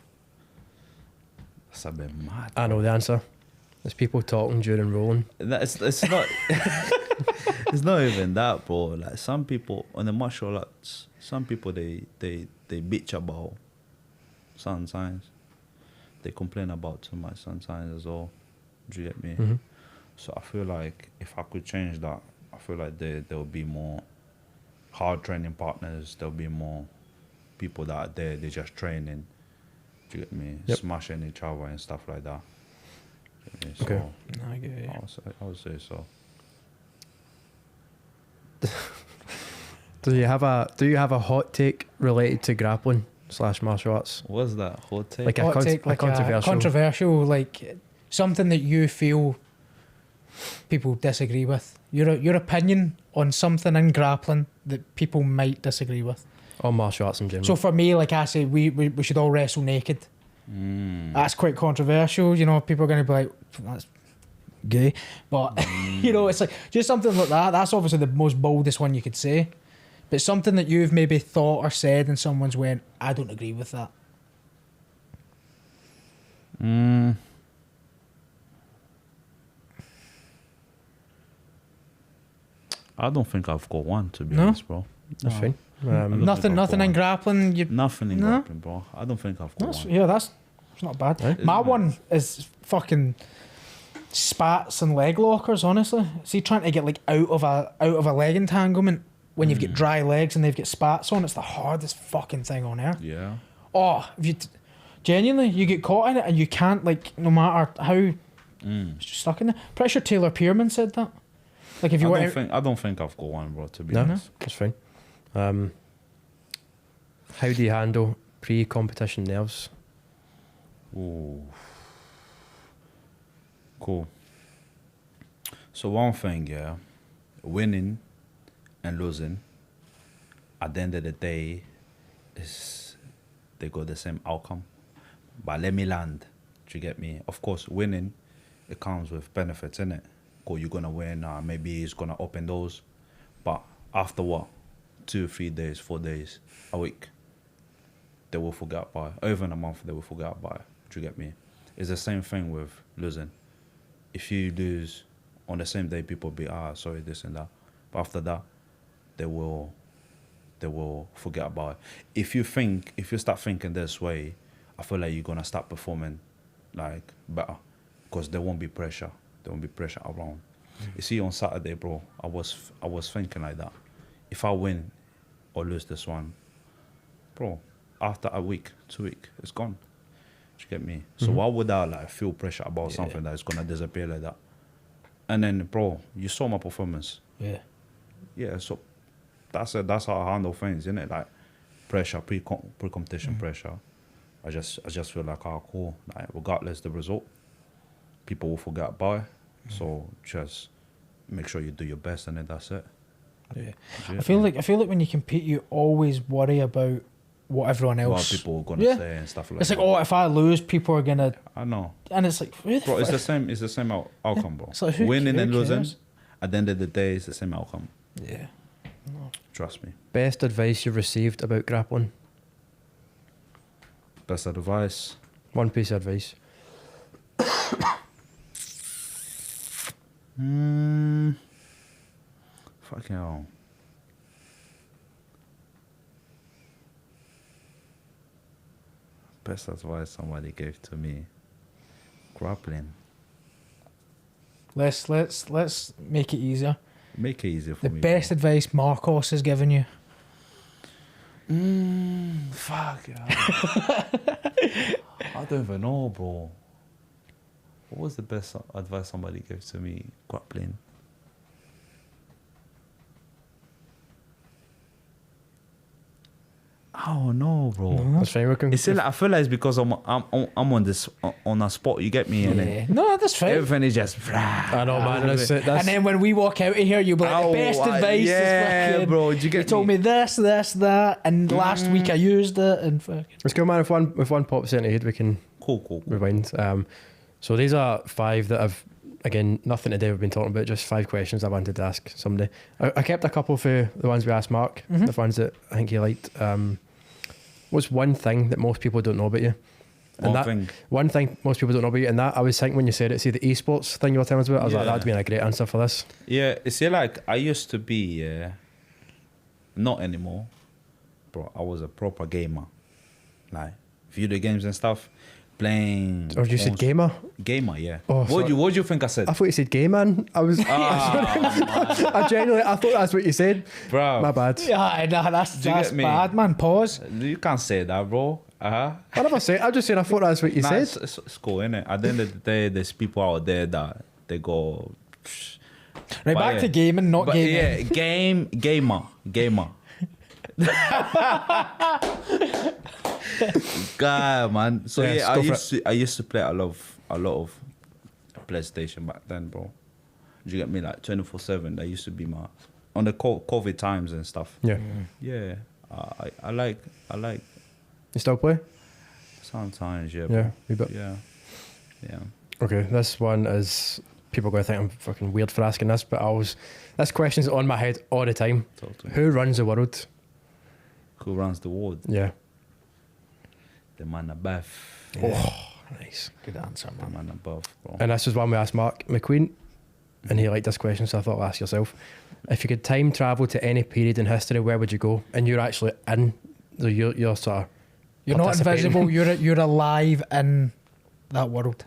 That's a bit mad.
I know the answer. There's people talking during rolling.
It's not. It's not even that, bro. Like some people on the martial arts, some people they bitch about sometimes. They complain about too much sometimes as well. Do you get me?
Mhm.
So I feel like if I could change that, I feel like there will be more hard training partners. There'll be more people that are there. They're just training. Do you get me?
Yep.
Smashing each other and stuff like that. Do you get me?
Okay.
So
I get you.
I would say so.
Do you have a hot take related to grappling / martial arts?
What's that hot take?
Like
Hot take, like controversial, like something that you feel people disagree with. Your opinion on something in grappling that people might disagree with.
Or martial arts in general.
So for me, like I say, we should all wrestle naked. That's quite controversial. You know, people are going to be like, that's gay. But, you know, it's like just something like that. That's obviously the most boldest one you could say. But something that you've maybe thought or said and someone's went, I don't agree with that.
I don't think I've got one, to be
No?
honest, bro.
That's fine.
don't
Nothing
think I've got
in
one.
grappling.
Nothing in
No?
grappling, bro. I don't think I've got
That's,
one.
yeah, that's it's not bad.
Right.
My
Isn't it?
one is fucking spats and leg lockers. Honestly, see, trying to get like out of a leg entanglement when you've got dry legs and they've got spats on, it's the hardest fucking thing on earth.
Yeah.
Oh, if you genuinely you get caught in it and you can't, like, no matter how, it's just stuck in there. Pretty sure Taylor Pearman said that. Like if you want
I don't think I've got one, bro, to be
No,
honest.
that's fine. How do you handle pre-competition nerves?
Ooh. Cool. So one thing, yeah, winning and losing, at the end of the day, is they got the same outcome. But let me land. Do you get me? Of course, winning, it comes with benefits, innit? Cool, you're gonna win. Maybe it's gonna open doors. But after what? 2, 3 days, 4 days, a week, they will forget about it. Over in a month, they will forget about it. Do you get me? It's the same thing with losing. If you lose on the same day, people be sorry, this and that. But after that, they will forget about it. If you start thinking this way, I feel like you're gonna start performing like better, because there won't be pressure. There won't be pressure around. You see, on Saturday, bro, I was thinking like that. If I win or lose this one, bro, after a week, 2 weeks, it's gone. Do you get me? So why would I like feel pressure about something that is gonna disappear like that? And then, bro, you saw my performance.
Yeah.
Yeah, so that's how I handle things, innit? Like pressure, pre-competition pressure. I just feel like, cool. Like, regardless the result, people will forget about it. So just make sure you do your best, and then that's it.
Yeah.
Yeah.
I feel like when you compete, you always worry about what everyone
What
else.
people are gonna
Yeah.
say and stuff like
It's
that.
like, oh, if I lose, people are gonna,
I know,
and it's like, who the
bro. It's
fuck-
the same. It's the same outcome, bro.
It's like, who
Winning and losing,
cares?
at the end of the day, it's the same outcome.
Yeah.
Trust me.
Best advice you've received about grappling?
Best advice.
One piece of advice.
Fucking hell. Best advice somebody gave to me. Grappling.
Let's make it easier.
Make it easier for
The
me.
best advice Marcos has given you.
Fuck yeah. I don't even know, bro. What was the best advice somebody gave to me grappling? I don't know, bro.
That's fine. We can.
It's still, I feel like it's because I'm on this on a spot. You get me, and then
No, that's fine.
everything is just.
I know, man. That's it.
And then when we walk out of here, you'll be like, the best advice
yeah,
is fucking,
bro. Did you get
you told me this, that, and last week I used it, and fucking.
Let's go, man. If one pops into your head, we can
Cool.
rewind. So these are 5 that have, again, nothing to do. We've been talking about just 5 questions I wanted to ask somebody. I kept a couple for the ones we asked Mark, the ones that I think he liked. What's one thing that most people don't know about you? One thing most people don't know about you, and that I was thinking when you said it, see the esports thing you were telling us about, I was like, that would be a great answer for this.
Yeah, see, like I used to be, not anymore, bro. I was a proper gamer, like video games and stuff, playing.
Or you said gamer?
Gamer, yeah.
Oh,
what do you think I said?
I thought you said gay man. I was. I genuinely, I thought that's what you said.
Bro,
My bad.
Yeah, nah, that's
get me?
bad, man. Pause.
You can't say that, bro.
I never said. I just said I thought that's what you said.
It's cool, innit? At the end of the day, there's people out there that they go.
Right,
But
back
yeah.
to gaming, not
But
gaming.
yeah, gamer. God, man. So
Yes,
yeah,
go for
I used to play a lot of PlayStation back then, bro. Did you get me? Like 24/7. That used to be my on the COVID times and stuff.
Yeah.
Yeah, I like
You still play?
sometimes. Yeah,
Yeah.
bro.
We bet.
Yeah.
Okay. This one is. People are going to think I'm fucking weird for asking this, but this question's on my head all the time.
Talk to me.
Who runs the world?
Who runs the world?
Yeah.
The man above.
Oh, nice.
Good answer,
The
man.
man above, bro.
And this is one we asked Mark McQueen, and he liked this question, so I thought I'll ask yourself. If you could time travel to any period in history, where would you go? And you're actually in, so you're sort of
You're not
participating.
invisible. You're alive in that world.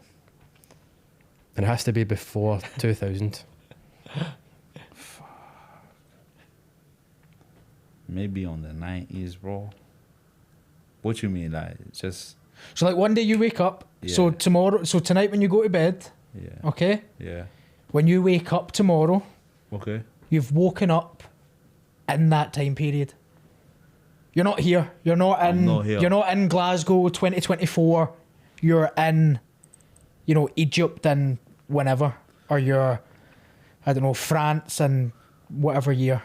And it has to be before 2000.
Maybe on the 90s, bro. What you mean, like just
So like one day you wake up. So
Yeah.
tonight when you go to bed,
yeah,
okay?
yeah.
When you wake up tomorrow,
Okay.
you've woken up in that time period. You're not here. You're not in.
I'm not here.
You're not in Glasgow 2024. You're in, Egypt and whenever, or you're, I don't know, France and whatever year,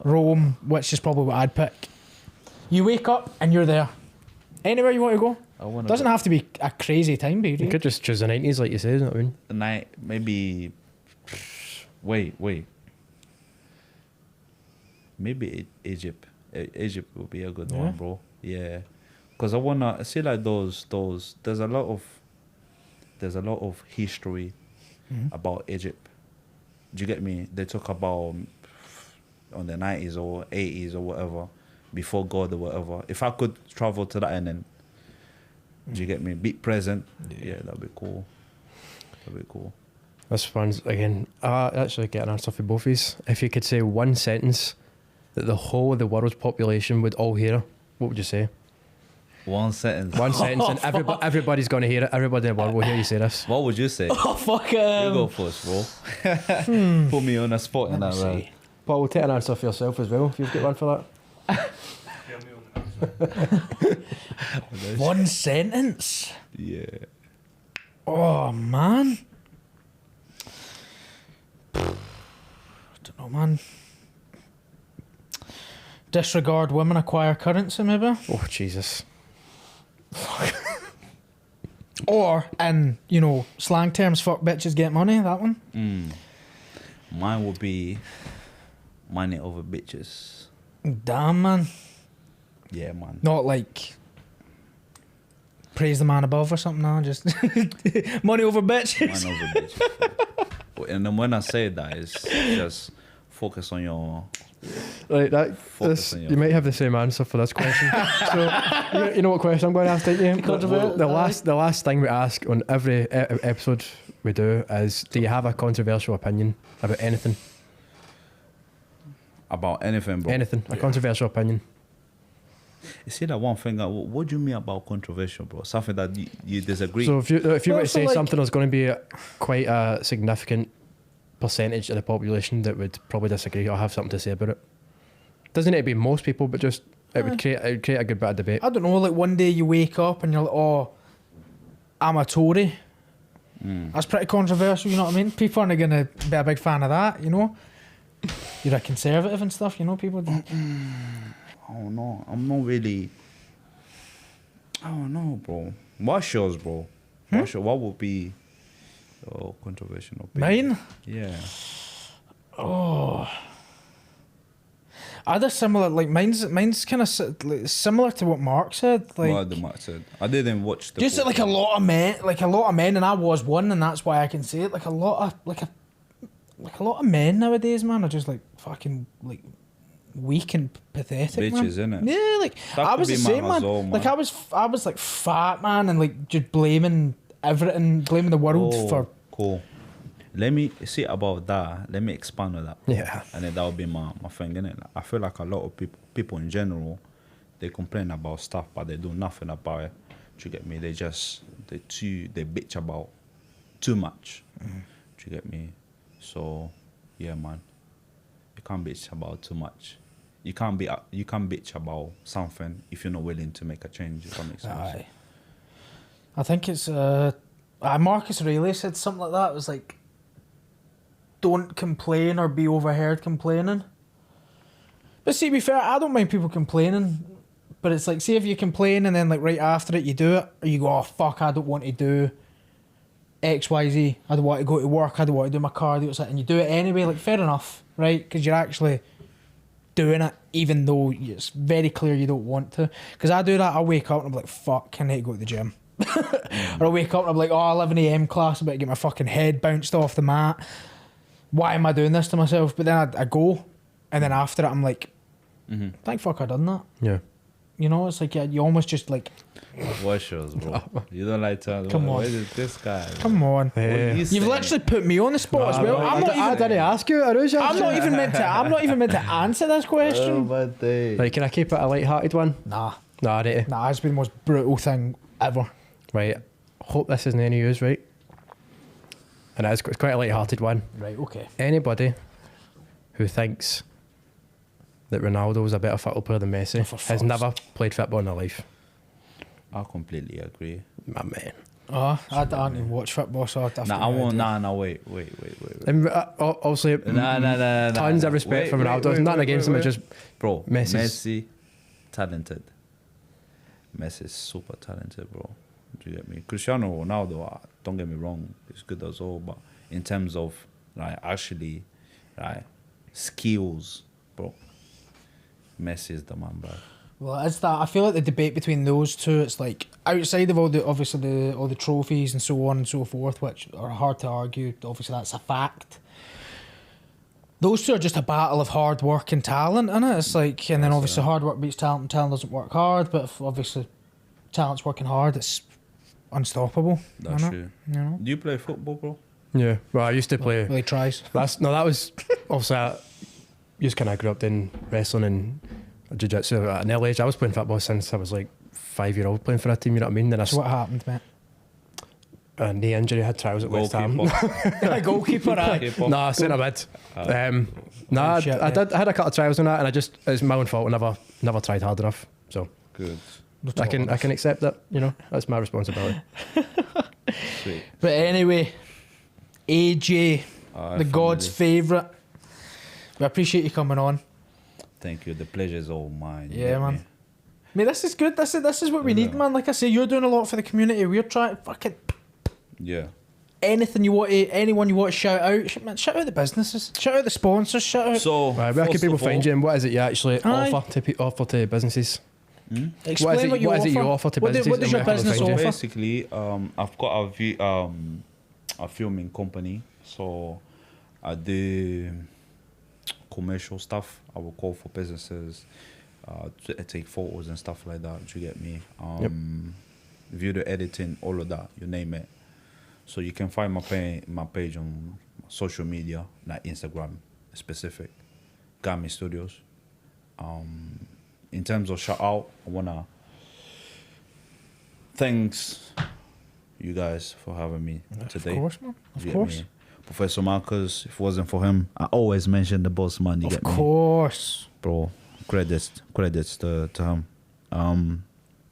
Rome, which is probably what I'd pick. You wake up and you're there. Anywhere you want to go.
I want
Doesn't have to be a crazy time period.
You could just choose the 90s, like you said, isn't it? I mean,
the night maybe. Wait. Maybe Egypt. Egypt would be a good
Yeah.
one, bro. Yeah, because I wanna see like those. There's a lot of history about Egypt. Do you get me? They talk about on the 90s or 80s or whatever, before God or whatever. If I could travel to that and then, do you get me? Be present. Yeah, that'd be cool.
this one's, again, I actually get an answer for both of these. If you could say one sentence that the whole of the world's population would all hear, what would you say?
One sentence.
One sentence, and everybody's going to hear it. Everybody in the world will hear you say this.
What would you say?
Oh fuck!
You go first, bro. Put me on a spot in that, right?
Paul, we'll take an answer for yourself as well, if you've got one for that.
One sentence.
Yeah.
Oh man. I don't know, man. Disregard women, acquire currency, maybe.
Oh, Jesus.
Or in slang terms, fuck bitches, get money. That one.
Mine would be money over bitches.
Damn, man.
Yeah, man.
Not like praise the man above or something. No, just money over bitches.
Money over bitches. And then when I say that, it's just focus on your.
Right,
Focus on your
you might have the same answer for this question. So, you know what question I'm going to ask, don't you? The last thing we ask on every episode we do is, do you have a controversial opinion about anything?
About anything, bro.
Anything. A controversial opinion.
You see that one thing? What do you mean about controversial, bro? Something that you disagree?
So if you were
Well,
to
so
say
like-
something that's going to be quite a significant percentage of the population that would probably disagree or have something to say about it, doesn't need to be most people, but just it would create a good bit of debate.
I don't know, like one day you wake up and you're like, oh, I'm a Tory. That's pretty controversial, you know what I mean? People aren't going to be a big fan of that, you know? You're a conservative and stuff, you know, people don't.
Oh no, I'm not really. I don't know, bro. What's yours, bro? What would be controversial opinion?
Mine?
Yeah.
Are there similar, like mine's kind of similar to what Mark said, like
What the Mark said. I didn't watch the.
just
full
like a
thing.
lot of men, and I was one, and that's why I can say it. Like a lot of men nowadays, man, are just like fucking like weak and pathetic,
Bitches,
man.
innit?
Yeah, like
That
I
could
was
be
the
mine
same,
as
man.
well, man.
Like I was like fat, man, and like just blaming everything, blaming the world for.
Cool. Let me see about that. Let me expand on that.
Yeah.
And then that would be my thing, innit? Like, I feel like a lot of people in general, they complain about stuff, but they do nothing about it. Do you get me? They bitch about too much. Do you get me? So, yeah, man. You can't bitch about too much. You can't bitch about something if you're not willing to make a change. If that makes sense.
Aye. I think it's Marcus Aurelius said something like that. It was like, don't complain or be overheard complaining. But see, to be fair, I don't mind people complaining. But it's like, see if you complain and then like right after it you do it, or you go, oh fuck, I don't want to do X, Y, Z. I don't want to go to work. I don't want to do my cardio, and you do it anyway. Like fair enough, right? Because you're actually doing it, even though it's very clear you don't want to. Because I do that. I wake up and I'm like, fuck, I need to go to the gym. Or I wake up and I'm like, oh, 11 a.m. class, I'm about to get my fucking head bounced off the mat. Why am I doing this to myself? But then I go, and then after it, I'm like, thank fuck I done that.
Yeah.
You know, it's like you almost just like,
What's yours, bro? You don't like to.
Come on.
Where is this guy?
come on.
What are you
You've
saying?
literally put me on the spot as well.
I didn't ask you, Araujo.
I'm not even meant to answer this question.
my day.
Right, can I keep it a light-hearted one?
Nah,
Right.
it's been the most brutal thing ever.
Right. Hope this isn't any use, right? And it's quite a light-hearted one.
Right, okay.
Anybody who thinks that Ronaldo's a better football player than Messi
for
has
fuck's
never played football in their life.
I completely agree.
My man.
I don't even watch football, so I'd have
Nah,
to
I
know
won't.
idea.
Nah, wait.
And obviously,
Nah.
tons of respect for Ronaldo. Nothing against him, it's just
Bro,
Messi's-
Messi, talented. Messi's super talented, bro. Do you get me? Cristiano Ronaldo, don't get me wrong, he's good as well, but in terms of like actually, like skills, bro, Messi is the man, bro.
Well, it's that. I feel like the debate between those two, it's like outside of all the trophies and so on and so forth, which are hard to argue. Obviously, that's a fact. Those two are just a battle of hard work and talent, innit? It's like, and then obviously hard work beats talent, and talent doesn't work hard. But if obviously talent's working hard, it's unstoppable.
That's
innit?
true.
You know,
Do you play football, bro?
yeah. Well, I used to play.
really tries.
That was obviously I just kind of grew up in wrestling and jiu-jitsu at an early age. I was playing football since I was like 5-year-old playing for a team. You know what I mean? Then
So what happened, mate?
a knee injury, had trials at West Ham.
A goalkeeper,
Nah, centre mid.
Oh, shit,
I had a couple of trials on that, and it's my own fault. I never tried hard enough. So
Good.
I can accept that. You know, that's my responsibility.
Sweet.
But anyway, AJ, the God's favourite. We appreciate you coming on.
Thank you. The pleasure is all mine. you
Yeah,
get
man.
me?
Mate, this is good. This is what we need, man. Like I say, you're doing a lot for the community. We're trying fucking
Yeah.
anything you want to, anyone you want to shout out. Man, shout out the businesses. Shout out the sponsors. Shout out.
So,
Right, where can
first
people
of all-
find you, and what is it you actually
Aye.
offer to businesses?
Explain
what is it you offer to businesses
What does
and
your
where can they
business
find you?
offer?
Basically, I've got a filming company, so I do commercial stuff. I will call for businesses, to take photos and stuff like that. Do you get me? Video editing, all of that, you name it. So you can find my page on social media, like Instagram specific, Gami Studios. in terms of shout out, I wanna thanks you guys for having me today.
Of course, man.
You
Of
get
course.
me? Professor Marcus, if it wasn't for him, I always mention the boss man, you
Of
get me?
course.
Bro, credits to him.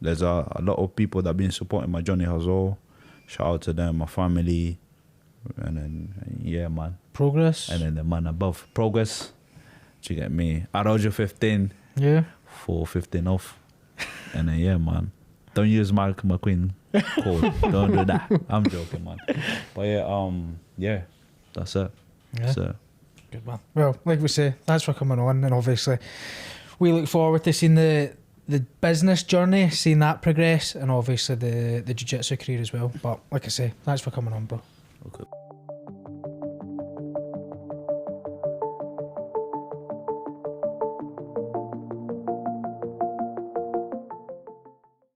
There's a lot of people that have been supporting my journey as well. Shout out to them, my family, and then yeah, man.
Progress.
And then the man above, progress. Do you get me? Araujo 15
Yeah.
for 15 off, and then yeah, man. Don't use Mark McQueen code. Don't do that. I'm joking, man. But yeah, that's it.
Yeah.
That's it.
Good man. Well, like we say, thanks for coming on, and obviously we look forward to seeing the business journey, seeing that progress, and obviously the jiu-jitsu career as well. But like I say, thanks for coming on, bro.
Okay.